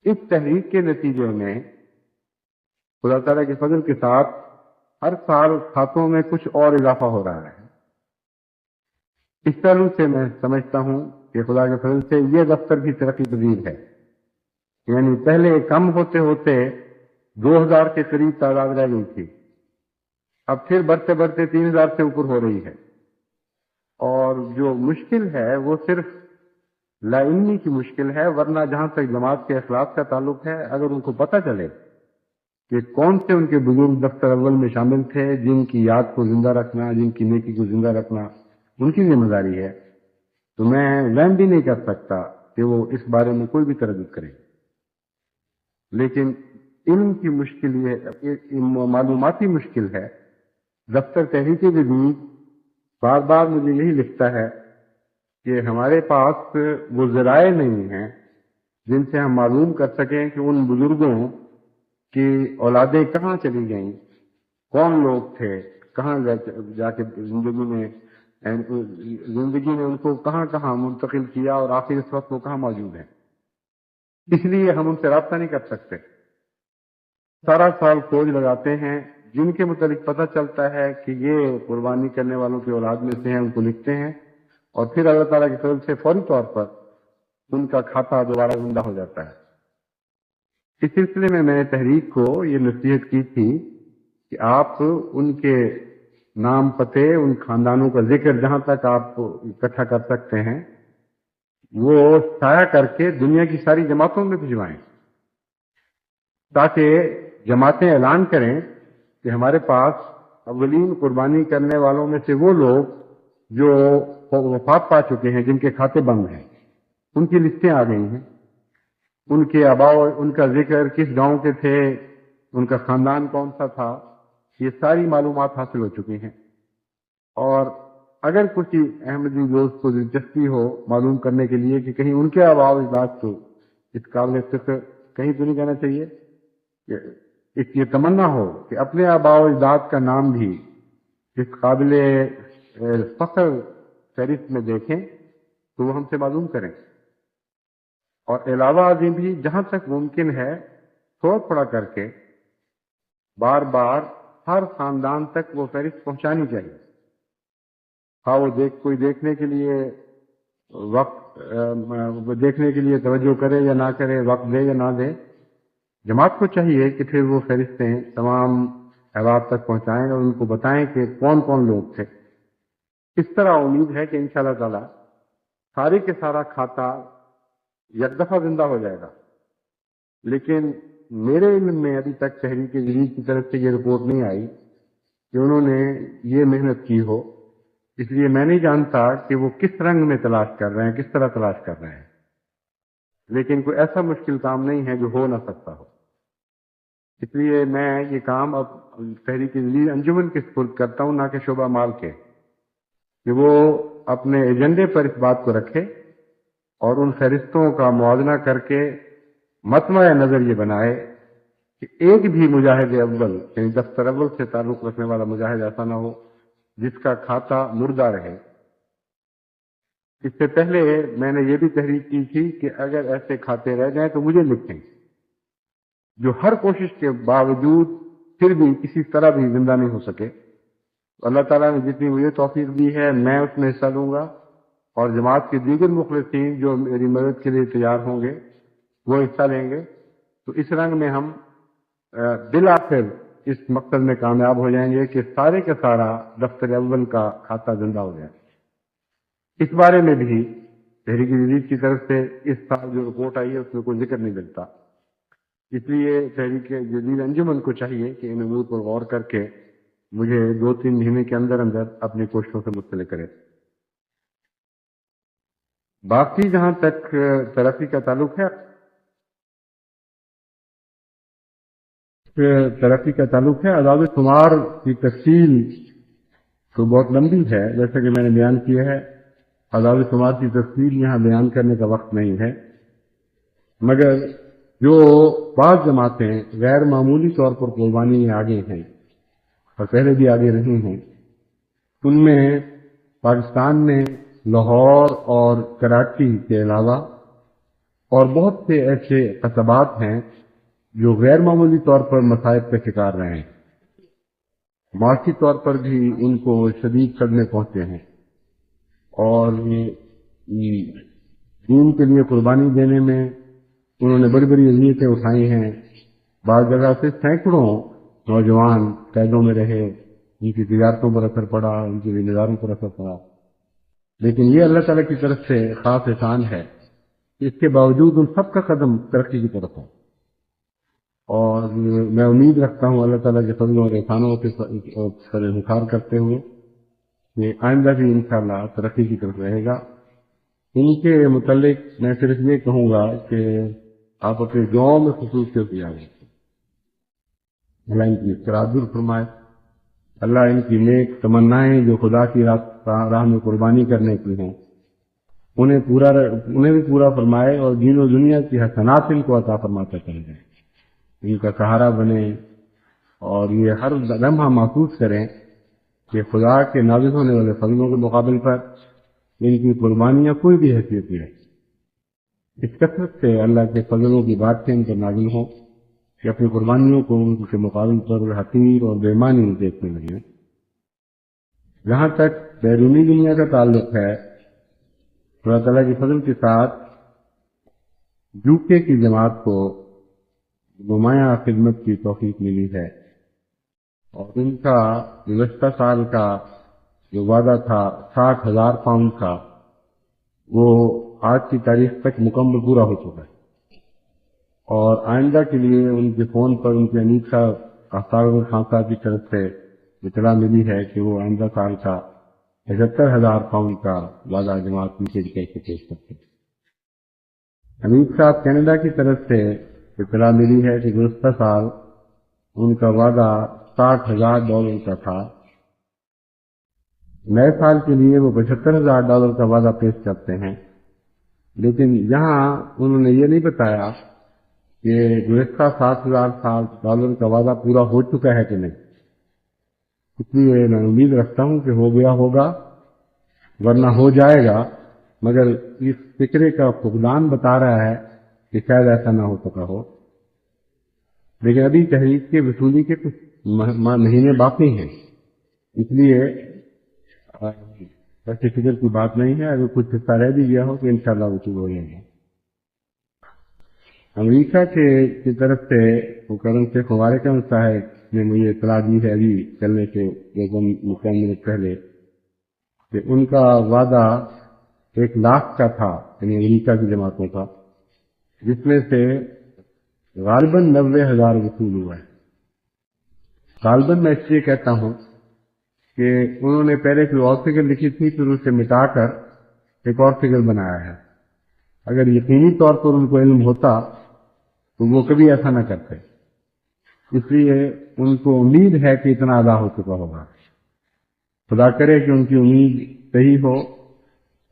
Speaker 4: اس تحریک کے نتیجے میں خدا تعالیٰ کے فضل کے ساتھ ہر سال کھاتوں میں کچھ اور اضافہ ہو رہا ہے۔ اس پہلو سے میں سمجھتا ہوں کہ خدا کے فضل سے یہ دفتر بھی ترقی پذیر ہے، یعنی پہلے کم ہوتے ہوتے 2000 کے قریب تعداد رہ گئی تھی، اب پھر بڑھتے بڑھتے 3000 سے اوپر ہو رہی ہے، اور جو مشکل ہے وہ صرف لا علمی کی مشکل ہے، ورنہ جہاں تک جماعت کے اخلاق کا تعلق ہے، اگر ان کو پتہ چلے کہ کون سے ان کے بزرگ دفتر اول میں شامل تھے جن کی یاد کو زندہ رکھنا، جن کی نیکی کو زندہ رکھنا ان کی ذمہ داری ہے، تو میں وہم بھی نہیں کر سکتا کہ وہ اس بارے میں کوئی بھی تردد کریں۔ لیکن علم کی مشکل یہ معلوماتی مشکل ہے۔ دفتر تحریک جدید بار بار مجھے یہی لکھتا ہے کہ ہمارے پاس وہ ذرائع نہیں ہیں جن سے ہم معلوم کر سکیں کہ ان بزرگوں کی اولادیں کہاں چلی گئیں، کون لوگ تھے، کہاں جا کے زندگی میں زندگی نے ان کو کہاں کہاں منتقل کیا اور آخر اس وقت وہ کہاں موجود ہیں. اس لیے ہم ان سے رابطہ نہیں کر سکتے. سارا سال فوج لگاتے ہیں، جن کے متعلق پتہ چلتا ہے کہ یہ قربانی کرنے والوں کی اولاد میں سے ہیں، ان کو لکھتے ہیں، اور پھر اللہ تعالیٰ کی فضل سے فوری طور پر ان کا کھاتہ دوبارہ زندہ ہو جاتا ہے. اس سلسلے میں نے تحریک کو یہ نصیحت کی تھی کہ آپ ان کے نام پتے، ان خاندانوں کا ذکر جہاں تک آپ اکٹھا کر سکتے ہیں وہ شائع کر کے دنیا کی ساری جماعتوں میں بھجوائیں، تاکہ جماعتیں اعلان کریں کہ ہمارے پاس اولین قربانی کرنے والوں میں سے وہ لوگ جو وفات پا چکے ہیں، جن کے کھاتے بند ہیں، ان کی لسٹیں آ گئی ہیں. ان کے آباء، ان کا ذکر، کس گاؤں کے تھے، ان کا خاندان کون سا تھا، یہ ساری معلومات حاصل ہو چکی ہیں. اور اگر کسی احمدی دوست کو دلچسپی ہو معلوم کرنے کے لیے کہ کہیں ان کے آباء و اجداد کو اس قابل فخر کہیں تو نہیں کہنا چاہیے، کہ یہ تمنا ہو کہ اپنے آباء و اجداد کا نام بھی اس قابل فخر فہرست میں دیکھیں تو وہ ہم سے معلوم کریں. اور علاوہ ازیں بھی جہاں تک ممکن ہے تھوڑا تھوڑا کر کے بار بار ہر خاندان تک وہ فہرست پہنچانی چاہیے. ہاں وہ کوئی دیکھنے کے لیے دیکھنے کے لیے توجہ کرے یا نہ کرے، وقت دے یا نہ دے، جماعت کو چاہیے کہ پھر وہ فہرستیں تمام احباب تک پہنچائیں اور ان کو بتائیں کہ کون کون لوگ تھے. اس طرح امید ہے کہ انشاءاللہ تعالی سارے کے سارا کھاتا یک دفعہ زندہ ہو جائے گا. لیکن میرے علم میں ابھی تک تحریک جدید کی طرف سے یہ رپورٹ نہیں آئی کہ انہوں نے یہ محنت کی ہو. اس لیے میں نہیں جانتا کہ وہ کس رنگ میں تلاش کر رہے ہیں، کس طرح تلاش کر رہے ہیں. لیکن کوئی ایسا مشکل کام نہیں ہے جو ہو نہ سکتا ہو. اس لیے میں یہ کام اب تحریک جدید انجمن کے سپرد کرتا ہوں، نہ کہ شعبہ مال کے، کہ وہ اپنے ایجنڈے پر اس بات کو رکھے اور ان فہرستوں کا موازنہ کر کے مطمع نظر یہ بنائے کہ ایک بھی مجاہد اول، یعنی دفتر اول سے تعلق رکھنے والا مجاہد ایسا نہ ہو جس کا کھاتا مردہ رہے. اس سے پہلے میں نے یہ بھی تحریک کی تھی کہ اگر ایسے کھاتے رہ جائیں تو مجھے لکھیں، جو ہر کوشش کے باوجود پھر بھی کسی طرح بھی زندہ نہیں ہو سکے. اللہ تعالیٰ نے جتنی مجھے توفیق دی ہے میں اس میں حصہ لوں گا، اور جماعت کے دیگر مخلصین جو میری مدد کے لیے تیار ہوں گے وہ حصہ لیں گے. تو اس رنگ میں ہم بالآخر اس مقصد میں کامیاب ہو جائیں گے کہ سارے کا سارا دفتر اول کا کھاتہ زندہ ہو جائے. اس بارے میں بھی تحریک جدید کی طرف سے اس سال جو رپورٹ آئی ہے اس میں کوئی ذکر نہیں ملتا. اس لیے تحریک جدید انجمن کو چاہیے کہ ان امور پر غور کر کے مجھے 2-3 مہینے کے اندر اندر اپنی کوششوں سے مطلع کرے. باقی جہاں تک ترقی کا تعلق ہے، اعداد و شمار کی تفصیل تو بہت لمبی ہے، جیسا کہ میں نے بیان کیا ہے. اعداد و شمار کی تفصیل یہاں بیان کرنے کا وقت نہیں ہے، مگر جو بعض جماعتیں غیر معمولی طور پر قربانی میں آگے ہیں اور پہلے بھی آگے رہی ہیں، ان میں پاکستان میں لاہور اور کراچی کے علاوہ اور بہت سے ایسے قصبات ہیں جو غیر معمولی طور پر مصائب کا شکار رہے ہیں. معاشی طور پر بھی ان کو شدید صدمے پہنچے ہیں، اور دین کے لیے قربانی دینے میں انہوں نے بڑی بڑی اذیتیں اٹھائی ہیں. بعض جگہ سے سینکڑوں نوجوان قیدوں میں رہے، ان کی تجارتوں پر اثر پڑا، ان کے رشتہ داروں پر اثر پڑا. لیکن یہ اللہ تعالیٰ کی طرف سے خاص احسان ہے، اس کے باوجود ان سب کا قدم ترقی کی طرف ہے. اور میں امید رکھتا ہوں اللہ تعالیٰ کے فضل اور احسانوں کے سر انکار کرتے ہوئے کہ آئندہ بھی انشاءاللہ ترقی کی طرف رہے گا. ان کے متعلق میں صرف یہ کہوں گا کہ آپ اپنے گاؤں میں خصوصیت دیا ہے. اللہ ان کی استراحت دور فرمائے، اللہ ان کی نیک تمنائیں جو خدا کی راہ میں قربانی کرنے کی ہیں انہیں بھی پورا فرمائے، اور دین و دنیا کی حسنات ان کو عطا فرماتا چلے جائے، ان کا سہارا بنے، اور یہ ہر لمحہ محسوس کریں کہ خدا کے نازل ہونے والے فضلوں کے مقابل پر ان کی قربانیاں کوئی بھی حیثیت نہیں ہے۔ اس کثرت سے اللہ کے فضلوں کی باتیں ان پر نازل ہوں کہ اپنی قربانیوں کو ان کے مقابل پر حقیر اور بے معنی دیکھنے لگے۔ جہاں تک بیرونی دنیا کا تعلق ہے، اللہ تعالیٰ کے فضل کے ساتھ یوکے کی جماعت کو نمایاں خدمت کی توفیق ملی ہے، اور ان کا گزشتہ سال کا جو وعدہ تھا 60,000 پاؤنڈ کا، وہ آج کی تاریخ تک مکمل پورا ہو چکا ہے، اور آئندہ کے لیے ان کے فون پر ان کے امیر صاحب آفتاب خان صاحب کی طرف سے اطلاع ملی ہے کہ وہ آئندہ سال کا 75,000 پاؤنڈ کا وعدہ جماعت کی طرف سے پیش کرتے ہیں۔ امیر صاحب کینیڈا کی طرف سے اطلاع ملی ہے کہ گزشتہ سال ان کا وعدہ $60,000 کا تھا، نئے سال کے لیے وہ $75,000 کا وعدہ پیش کرتے ہیں، لیکن یہاں انہوں نے یہ نہیں بتایا کہ گزشتہ $60,000 کا وعدہ پورا ہو چکا ہے کہ نہیں۔ اس لیے میں امید رکھتا ہوں کہ ہو گیا ہوگا، ورنہ ہو جائے گا، مگر اس فکرے کا فقدان بتا رہا ہے کہ شاید ایسا نہ ہو سکا ہو۔ لیکن ابھی تحریک کے وصولی کے کچھ مہینے باقی ہیں، اس لیے ایسی فکر کی بات نہیں ہے۔ اگر کچھ حصہ رہ بھی گیا ہو تو انشاءاللہ وصول ہو جائے گا۔ امریکہ کی طرف سے مکرم شیخ مبارک احمد صاحب نے مجھے اطلاع دی ہے ابھی چلنے کے 2 منٹ پہلے کہ ان کا وعدہ 1 لاکھ کا تھا، یعنی امریکہ کی جماعتوں کا، جس میں سے غالباً 90,000 وصول ہوا ہے۔ غالباً میں اس لیے کہتا ہوں کہ انہوں نے پہلے کوئی اور فگر لکھی تھی، پھر اسے مٹا کر ایک اور فگر بنایا ہے۔ اگر یقینی طور پر ان کو علم ہوتا تو وہ کبھی ایسا نہ کرتے، اس لیے ان کو امید ہے کہ اتنا ادا ہو چکا ہوگا۔ خدا کرے کہ ان کی امید صحیح ہو،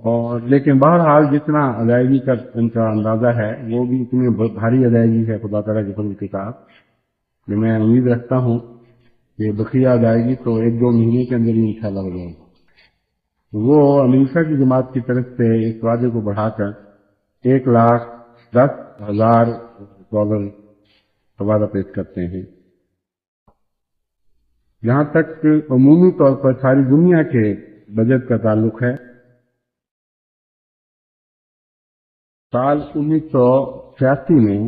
Speaker 4: اور لیکن بہرحال جتنا ادائیگی کا ان کا اندازہ ہے وہ بھی اتنی بھاری ادائیگی ہے خدا تعالیٰ کے فضل کے ساتھ کہ میں امید رکھتا ہوں کہ بقیہ ادائیگی تو 1-2 مہینے کے اندر ہی انشاءاللہ ہو جائے گی۔ وہ امریکہ کی جماعت کی طرف سے اس وعدے کو بڑھا کر $1,10,000 کا وعدہ پیش کرتے ہیں۔ جہاں تک عمومی طور پر ساری دنیا کے بجٹ کا تعلق ہے، سال 1986 میں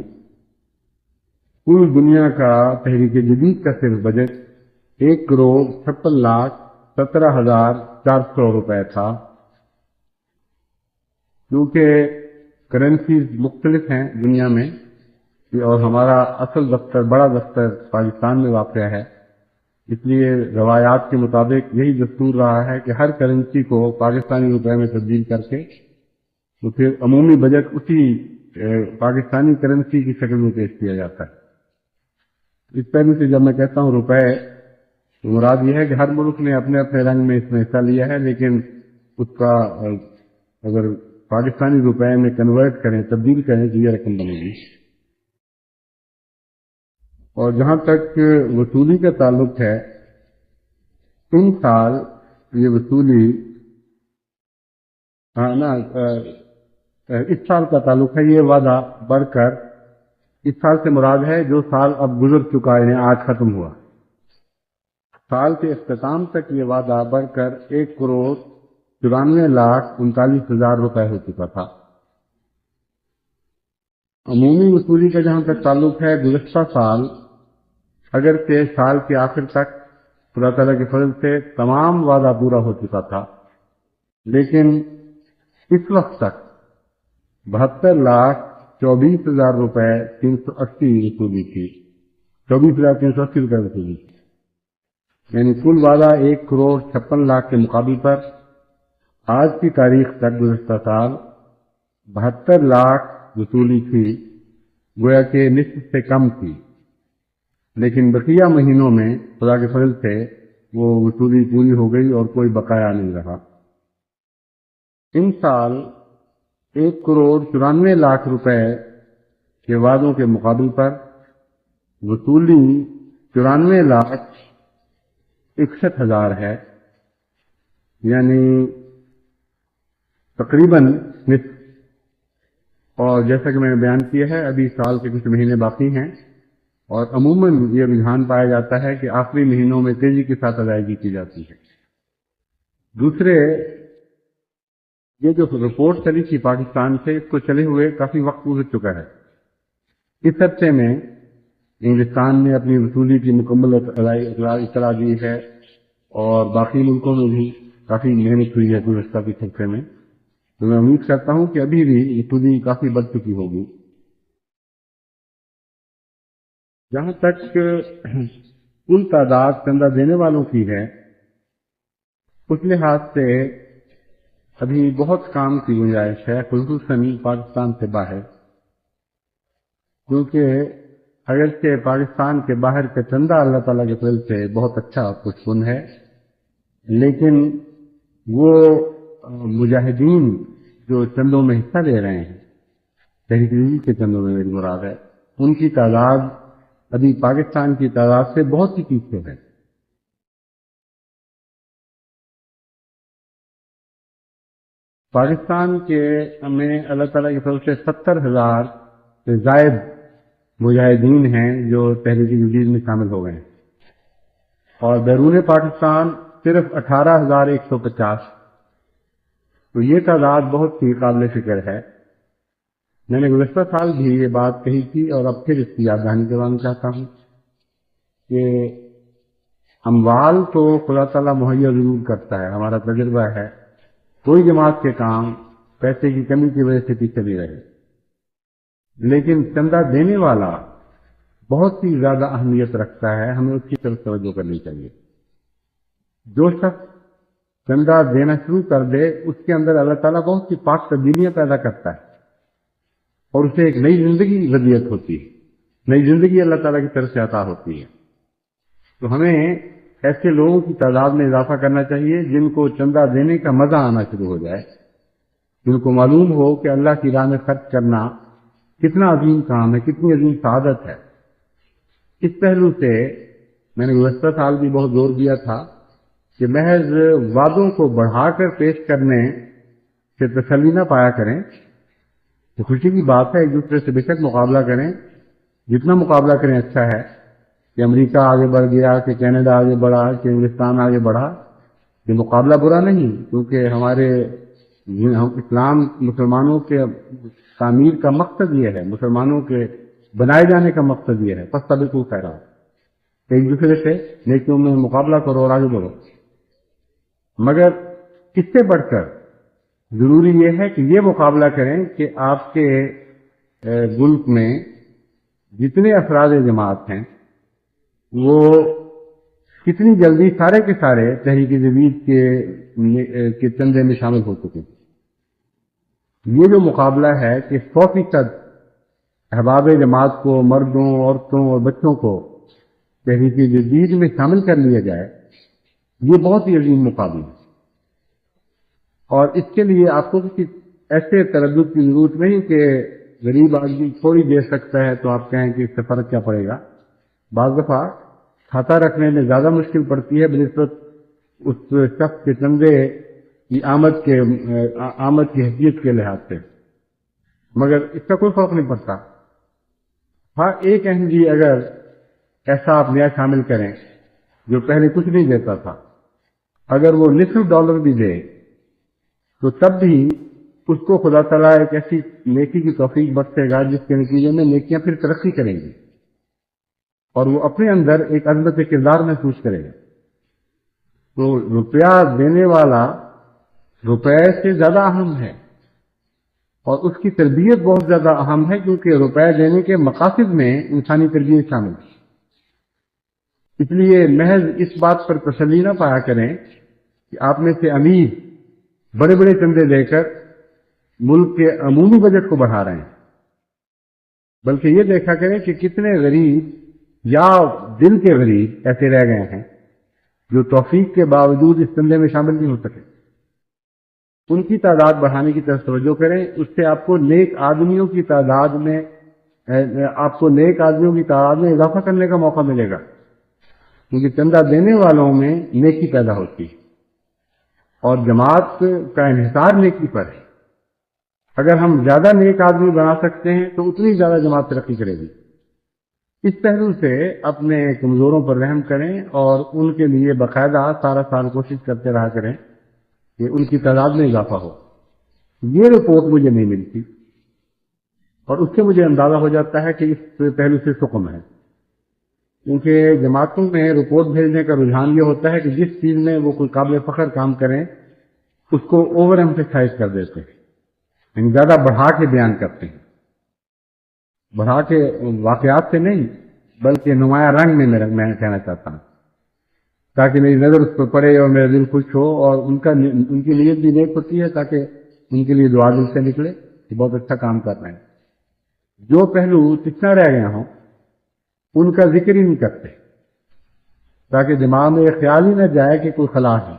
Speaker 4: کل دنیا کا تحریک جدید کا صرف بجٹ 1,56,17,400 روپے تھا۔ کیونکہ کرنسیز مختلف ہیں دنیا میں، اور ہمارا اصل دفتر، بڑا دفتر پاکستان میں واقع ہے، اس لیے روایات کے مطابق یہی دستور رہا ہے کہ ہر کرنسی کو پاکستانی روپے میں تبدیل کر کے تو پھر عمومی بجٹ اسی پاکستانی کرنسی کی شکل میں پیش کیا جاتا ہے۔ اس پہلو سے جب میں کہتا ہوں روپے تو مراد یہ ہے کہ ہر ملک نے اپنے اپنے رنگ میں اس میں حصہ لیا ہے، لیکن اس کا اگر پاکستانی روپے میں کنورٹ کریں، تبدیل کریں تو یہ رقم بنے گی۔ اور جہاں تک وصولی کا تعلق ہے، ان سال یہ وصولی اس سال کا تعلق ہے، یہ وعدہ بڑھ کر اس سال سے مراد ہے جو سال اب گزر چکا ہے، آج ختم ہوا۔ سال کے اختتام تک یہ وعدہ بڑھ کر 1,94,39,000 روپے ہو چکا تھا۔ عمومی وصولی کا جہاں تک تعلق ہے، گزشتہ سال اگرچہ سال کے آخر تک خدا تعالیٰ کے فضل سے تمام وعدہ پورا ہو چکا تھا، لیکن اس وقت تک 72,24,000 روپے 380 وصولی تھی، 24,380 روپے وصولی تھی، یعنی کل وعدہ 1,56,00,000 کے مقابل پر آج کی تاریخ تک گزشتہ سال 72 لاکھ وصولی تھی، گویا کہ نصف سے کم تھی، لیکن بقیہ مہینوں میں خدا کے فضل سے وہ وصولی پوری ہو گئی اور کوئی بقایا نہیں رہا۔ ان سال 1,94,00,000 روپے کے وعدوں کے مقابل پر وصولی 94,61,000 ہے،
Speaker 5: یعنی تقریباً نصف. اور جیسا کہ میں نے بیان کیا ہے ابھی سال کے کچھ مہینے باقی ہیں اور عموماً یہ رجحان پایا جاتا ہے کہ آخری مہینوں میں تیزی کے ساتھ ادائیگی کی جاتی ہے. دوسرے یہ جو رپورٹ چلی تھی پاکستان سے اس کو چلے ہوئے کافی وقت گزر چکا ہے. اس ہفتے میں انگلستان نے اپنی وصولی کی مکمل اطلاع دی ہے اور باقی ملکوں میں بھی کافی محنت ہوئی ہے گزشتہ کے ہفتے میں. تو میں امید کرتا ہوں کہ ابھی بھی وصولی کافی بڑھ چکی ہوگی. جہاں تک کل تعداد چندہ دینے والوں کی ہے اس لحاظ سے ابھی بہت کام کی گنجائش ہے خصوصاً پاکستان سے باہر، کیونکہ اگرچہ پاکستان کے باہر کا چندہ اللہ تعالیٰ کے فضل سے بہت اچھا خوشگوار ہے، لیکن وہ مجاہدین جو چندوں میں حصہ لے رہے ہیں، تحریک کے چندوں میں میری مراد ہے، ان کی تعداد ابھی پاکستان کی تعداد سے بہت ہی پیچھے ہے. پاکستان کے میں اللہ تعالیٰ کی طرف سے 70,000 سے زائد مجاہدین ہیں جو تحریک جدید میں شامل ہو گئے ہیں اور بیرون پاکستان صرف 18,150. تو یہ تعداد بہت ہی قابل فکر ہے. میں نے گزشتہ سال بھی یہ بات کہی تھی اور اب پھر اس کی یاد دہانی کروانا چاہتا ہوں کہ اموال تو خدا تعالیٰ مہیا ضرور کرتا ہے. ہمارا تجربہ ہے کوئی جماعت کے کام پیسے کی کمی کی وجہ سے پیچھے نہیں رہے، لیکن چندہ دینے والا بہت ہی زیادہ اہمیت رکھتا ہے. ہمیں اس کی طرف توجہ کرنی چاہیے. جو شخص چندہ دینا شروع کر دے اس کے اندر اللہ تعالیٰ بہت سی پاک تبدیلیاں پیدا کرتا ہے اور اسے ایک نئی زندگی ودیعت ہوتی ہے، نئی زندگی اللہ تعالیٰ کی طرف سے عطا ہوتی ہے. تو ہمیں ایسے لوگوں کی تعداد میں اضافہ کرنا چاہیے جن کو چندہ دینے کا مزہ آنا شروع ہو جائے، جن کو معلوم ہو کہ اللہ کی راہ میں خرچ کرنا کتنا عظیم کام ہے، کتنی عظیم سعادت ہے. اس پہلو سے میں نے گزشتہ سال بھی بہت زور دیا تھا کہ محض وعدوں کو بڑھا کر پیش کرنے سے تسلی نہ پایا کریں. تو خوشی کی بات ہے ایک دوسرے سے بے شک مقابلہ کریں، جتنا مقابلہ کریں اچھا ہے. کہ امریکہ آگے بڑھ گیا، کہ کینیڈا آگے بڑھا، کہ انگلستان آگے بڑھا، یہ مقابلہ برا نہیں، کیونکہ ہمارے اسلام مسلمانوں کے تعمیر کا مقصد یہ ہے، مسلمانوں کے بنائے جانے کا مقصد یہ ہے. فاستبقوا الخیرات، ایک دوسرے سے نیکیوں میں مقابلہ کرو اور آگے بڑھو. مگر اس سے بڑھ کر ضروری یہ ہے کہ یہ مقابلہ کریں کہ آپ کے ملک میں جتنے افراد جماعت ہیں وہ کتنی جلدی سارے کے سارے تحریک جدید کے چندے میں شامل ہو چکے. یہ جو مقابلہ ہے کہ 100% احباب جماعت کو، مردوں، عورتوں اور بچوں کو تحریک جدید میں شامل کر لیا جائے، یہ بہت ہی عظیم مقابلہ ہے. اور اس کے لیے آپ کو کسی ایسے تردد کی ضرورت نہیں کہ غریب آدمی تھوڑی دے سکتا ہے تو آپ کہیں کہ اس سے فرق کیا پڑے گا. بعض دفعہ کھاتا رکھنے میں زیادہ مشکل پڑتی ہے بنسبت اس شخص کے چندے کی آمد کی حیثیت کے لحاظ سے، مگر اس کا کوئی فرق نہیں پڑتا. ہاں ایک اہم جی اگر ایسا آپ نیا شامل کریں جو پہلے کچھ نہیں دیتا تھا، اگر وہ $0.5 بھی دے تو تب بھی اس کو خدا تعالیٰ ایک ایسی نیکی کی توفیق بخشے گا جس کے نتیجے میں نیکیاں پھر ترقی کریں گی اور وہ اپنے اندر ایک عظمت کردار محسوس کرے گا. تو روپیہ دینے والا روپے سے زیادہ اہم ہے اور اس کی تربیت بہت زیادہ اہم ہے، کیونکہ روپے دینے کے مقاصد میں انسانی تربیت شامل ہے. اس لیے محض اس بات پر تسلی نہ پایا کریں کہ آپ میں سے امیر بڑے بڑے چندے دے کر ملک کے عمومی بجٹ کو بڑھا رہے ہیں، بلکہ یہ دیکھا کریں کہ کتنے غریب یا دل کے غریب ایسے رہ گئے ہیں جو توفیق کے باوجود اس چندے میں شامل نہیں ہو سکے. ان کی تعداد بڑھانے کی طرف توجہ کریں. اس سے آپ کو نیک آدمیوں کی تعداد میں اضافہ کرنے کا موقع ملے گا، کیونکہ چندہ دینے والوں میں نیکی پیدا ہوتی ہے. اور جماعت کا انحصار نیکی پر ہے. اگر ہم زیادہ نیک آدمی بنا سکتے ہیں تو اتنی زیادہ جماعت ترقی کرے گی. اس پہلو سے اپنے کمزوروں پر رحم کریں اور ان کے لیے باقاعدہ سارا سال کوشش کرتے رہا کریں کہ ان کی تعداد میں اضافہ ہو. یہ رپورٹ مجھے نہیں ملتی اور اس سے مجھے اندازہ ہو جاتا ہے کہ اس پہلو سے سکم ہے. کیونکہ جماعتوں میں رپورٹ بھیجنے کا رجحان یہ ہوتا ہے کہ جس چیز میں وہ کوئی قابل فخر کام کریں اس کو اوور ایمفیسائز کر دیتے ہیں، یعنی زیادہ بڑھا کے بیان کرتے ہیں. بڑھا کے واقعات سے نہیں بلکہ نمایاں رنگ میں میں کہنا چاہتا ہوں، تاکہ میری نظر اس پر پڑے اور میرا دل خوش ہو اور ان کی نیت بھی نیک ہوتی ہے تاکہ ان کے لیے دعا دل سے نکلے کہ بہت اچھا کام کر رہے ہیں. جو پہلو کتنا رہ گئے ہوں ان کا ذکر ہی نہیں کرتے تاکہ دماغ میں یہ خیال ہی نہ جائے کہ کوئی خلا ہے،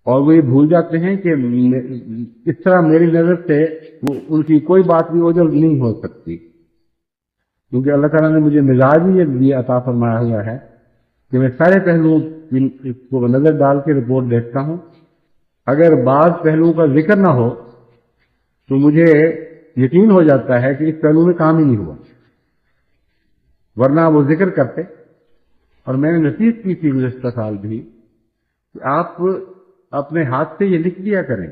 Speaker 5: اور وہ یہ بھول جاتے ہیں کہ اس طرح میری نظر سے ان کی کوئی بات بھی اوجل نہیں ہو سکتی، کیونکہ اللہ تعالیٰ نے مجھے مزاج ہی یہ عطا فرمایا ہوا ہے کہ میں سارے پہلوؤں کو نظر ڈال کے رپورٹ دیکھتا ہوں. اگر بعض پہلوؤں کا ذکر نہ ہو تو مجھے یقین ہو جاتا ہے کہ اس پہلو میں کام ہی نہیں ہوا، ورنہ وہ ذکر کرتے. اور میں نے نصیحت کی تھی گزشتہ سال بھی کہ آپ اپنے ہاتھ سے یہ لکھ دیا کریں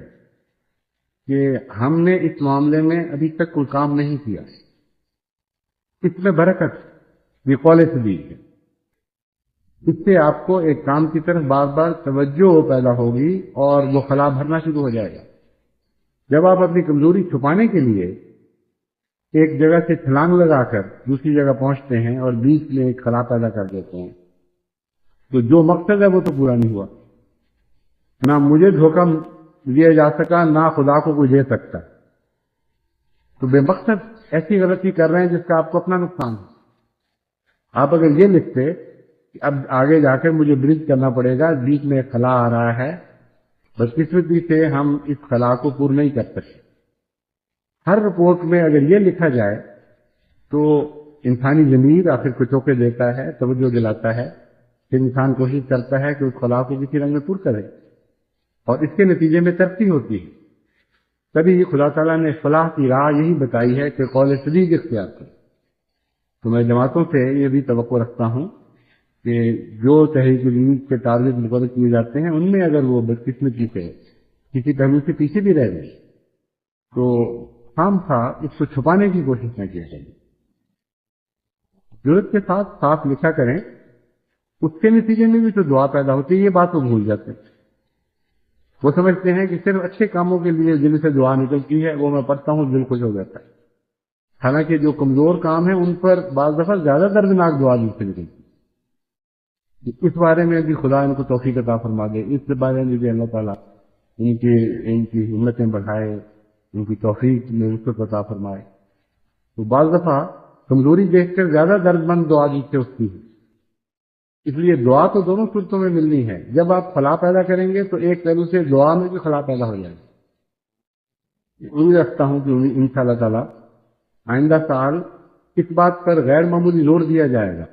Speaker 5: کہ ہم نے اس معاملے میں ابھی تک کوئی کام نہیں کیا، اس میں برکت یہ قول سدید ہے. اس سے آپ کو ایک کام کی طرف بار بار توجہ پیدا ہوگی اور وہ خلا بھرنا شروع ہو جائے گا. جب آپ اپنی کمزوری چھپانے کے لیے ایک جگہ سے چھلانگ لگا کر دوسری جگہ پہنچتے ہیں اور بیچ میں ایک خلا پیدا کر دیتے ہیں تو جو مقصد ہے وہ تو پورا نہیں ہوا. نہ مجھے دھوکہ دیا جا سکا، نہ خدا کو کوئی دے سکتا. تو بے مقصد ایسی غلطی کر رہے ہیں جس کا آپ کو اپنا نقصان ہے. آپ اگر یہ لکھتے کہ اب آگے جا کر مجھے برج کرنا پڑے گا، بیچ میں ایک خلا آ رہا ہے، بدقسمتی سے ہم اس خلا کو پور نہیں کر سکتے. ہر رپورٹ میں اگر یہ لکھا جائے تو انسانی ضمیر آخر کو چوکے دیتا ہے، توجہ دلاتا ہے، پھر انسان کوشش کرتا ہے کہ اس خلا کو کسی رنگ میں پور کرے اور اس کے نتیجے میں ترقی ہوتی ہے. تبھی خدا تعالیٰ نے فلاح کی راہ یہی بتائی ہے کہ قول سدید اختیار کریں. تو میں جماعتوں سے یہ بھی توقع رکھتا ہوں کہ جو تحریک جدید کے ٹارگٹ مقرر کیے جاتے ہیں ان میں اگر وہ بدقسمتی سے کسی پہلو سے پیچھے بھی رہ گئے تو خام خواہ اس کو چھپانے کی کوشش نہ کیا جائے. ضرورت کے ساتھ صاف لکھا کریں. اس کے نتیجے میں بھی تو دعا پیدا ہوتی ہے. یہ بات وہ بھول جاتے ہیں. وہ سمجھتے ہیں کہ صرف اچھے کاموں کے لیے دل سے دعا نکلتی ہے، وہ میں پڑھتا ہوں دل خوش ہو جاتا ہے. حالانکہ جو کمزور کام ہے ان پر بعض دفعہ زیادہ دردناک دعا دل سے نکلتی ہے. اس بارے میں بھی خدا ان کو توفیق عطا فرما دے. اس بارے میں بھی اللہ تعالیٰ ان کی ہمتیں بڑھائے، ان کی توفیق میں وسعت عطا فرمائے. تو بعض دفعہ کمزوری دیکھ کر زیادہ درد مند دعا دل سے اٹھتی ہے. اس لیے دعا تو دونوں صورتوں میں ملنی ہے. جب آپ خلا پیدا کریں گے تو ایک پہلو سے دعا میں بھی خلا پیدا ہو جائے گی. امید رکھتا ہوں کہ ان شاء اللہ تعالیٰ آئندہ سال اس بات پر غیر معمولی زور دیا جائے گا.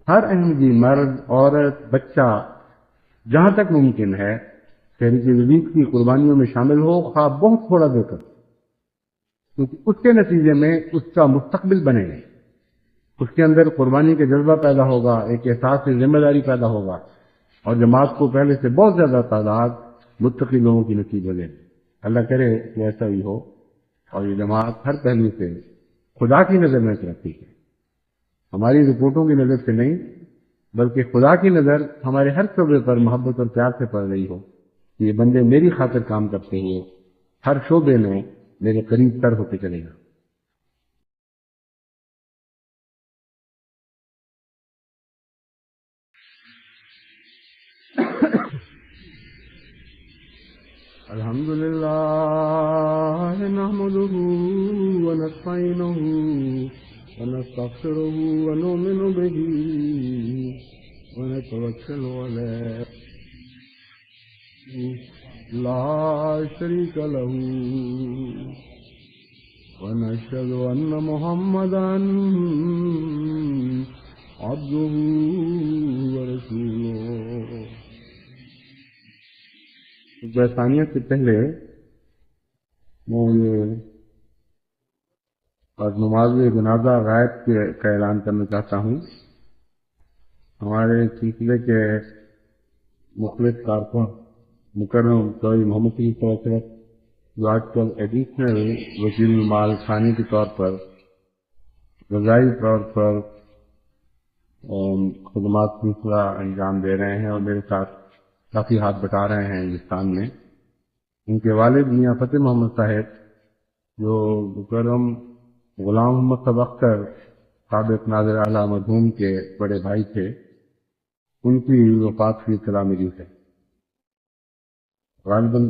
Speaker 5: ہر احمدی مرد، عورت، بچہ جہاں تک ممکن ہے تحریک جدید کی قربانیوں میں شامل ہو، خواہ بہت تھوڑا دے کر، کیونکہ اس کے نتیجے میں اس کا مستقبل بنے گا. اس کے اندر قربانی کا جذبہ پیدا ہوگا، ایک احساس سے ذمہ داری پیدا ہوگا اور جماعت کو پہلے سے بہت زیادہ تعداد متقی لوگوں کی نصیب ہو جائے. اللہ کرے کہ ایسا ہی ہو اور یہ جماعت ہر پہلو سے خدا کی نظر میں رکھتی ہے. ہماری رپورٹوں کی نظر سے نہیں بلکہ خدا کی نظر ہمارے ہر شعبے پر محبت اور پیار سے پڑ رہی ہو. یہ بندے میری خاطر کام کرتے ہوئے ہر شعبے میں میرے قریب تر ہوتے چلے گا. الحمدللہ نحمدہ ونستعینہ ونستغفرہ ونؤمن بہ ونتوکل علیہ لا شریک لہ ونشہد ان محمدا عبدہ ورسولہ. خطبہ ثانیہ سے پہلے میں یہ نماز جنازہ غائب کا اعلان کرنا چاہتا ہوں. ہمارے سلسلے کے مخلص کارکن مکرم چودھری محمد صلی اللہ علیہ وسلم جو آج کل ایڈیشنل وزیر مال خانے کے طور پر غذائی طور پر خدمات سلسلہ انجام دے رہے ہیں اور میرے ساتھ کافی ہاتھ بٹا رہے ہیں ہندوستان میں. ان کے والد میاں فتح محمد صاحب جو مکرم غلام محمد صاحب اختر سابق ناظر اعلیٰ مرحوم کے بڑے بھائی تھے، ان کی وفات کی اطلاع ملی ہے. غالباً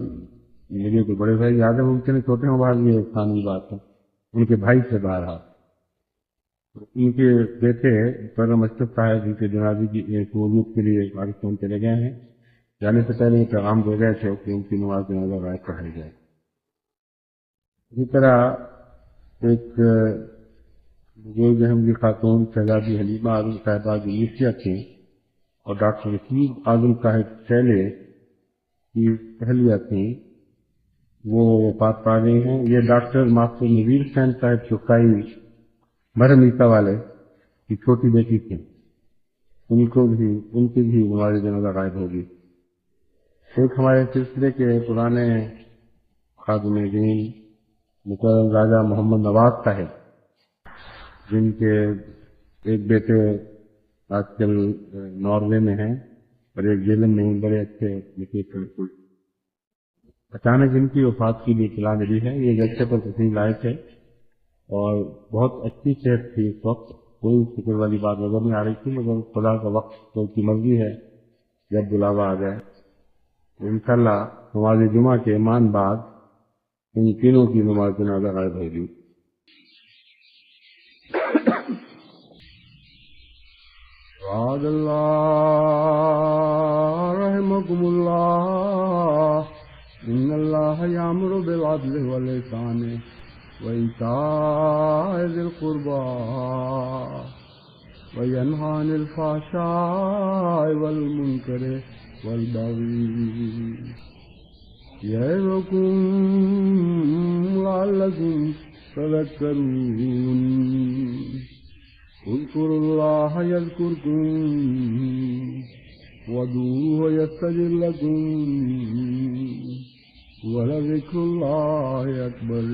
Speaker 5: مجھے تو بڑے بھائی یاد ہے، ممکن ہے چھوٹے ہوں، بعد یہ ثانوی بات ہے. ان کے بھائی سے باہر ان کے بیٹے مکرم اشرف صاحب ان کے جنازے کی قبولیت کے لیے پاکستان چلے گئے ہیں. جانے سے پہلے یہ پیغام دے گئے تھے کہ ان کی نماز جنازہ غائب پڑھائی جائے. اسی طرح ایک بزرگ احمدی خاتون شہزادی حلیمہ اعظم صاحبہ جو مصریہ تھیں اور ڈاکٹر رشید اعظم صاحب چیلے کی اہلیہ تھیں، وہ وفات پا گئی ہیں. یہ ڈاکٹر ماسٹر نویر حسین صاحب چوکائی مرہم عیسیٰ والے کی چھوٹی بیٹی تھیں، ان کی بھی نماز جنازہ غائب ہوگی. ایک ہمارے سلسلے کے پرانے خادم دین مکرم راجہ محمد نواز صاحب، جن کے ایک بیٹے آج کل ناروے میں ہیں اور ایک جیلن میں بڑے اچھے لکھے، اچانک ان کی وفات کی بھی اطلاع ملی ہے. یہ جلسے پر تشریف لائے تھے اور بہت اچھی صحت تھی اس وقت، کوئی فکر والی بات نظر نہیں آ رہی تھی، مگر خدا کا وقت تو کی مرضی ہے جب بلاوا آ جائے. انشاءاللہ نماز جمعہ کے ایمان بعد ان تینوں کی نماز جنازہ غائب ہوگی. وعد اللہ رحمکم اللہ ان اللہ یامر بالعدل والإحسان وإیتاء ذی القربى وینہی عن الفحشاء والمنکر والبغی یعظکم لعلکم تذکرون. اذکروا اللہ یذکرکم وادعوہ یستجب لکم ولذکر اللہ اکبر.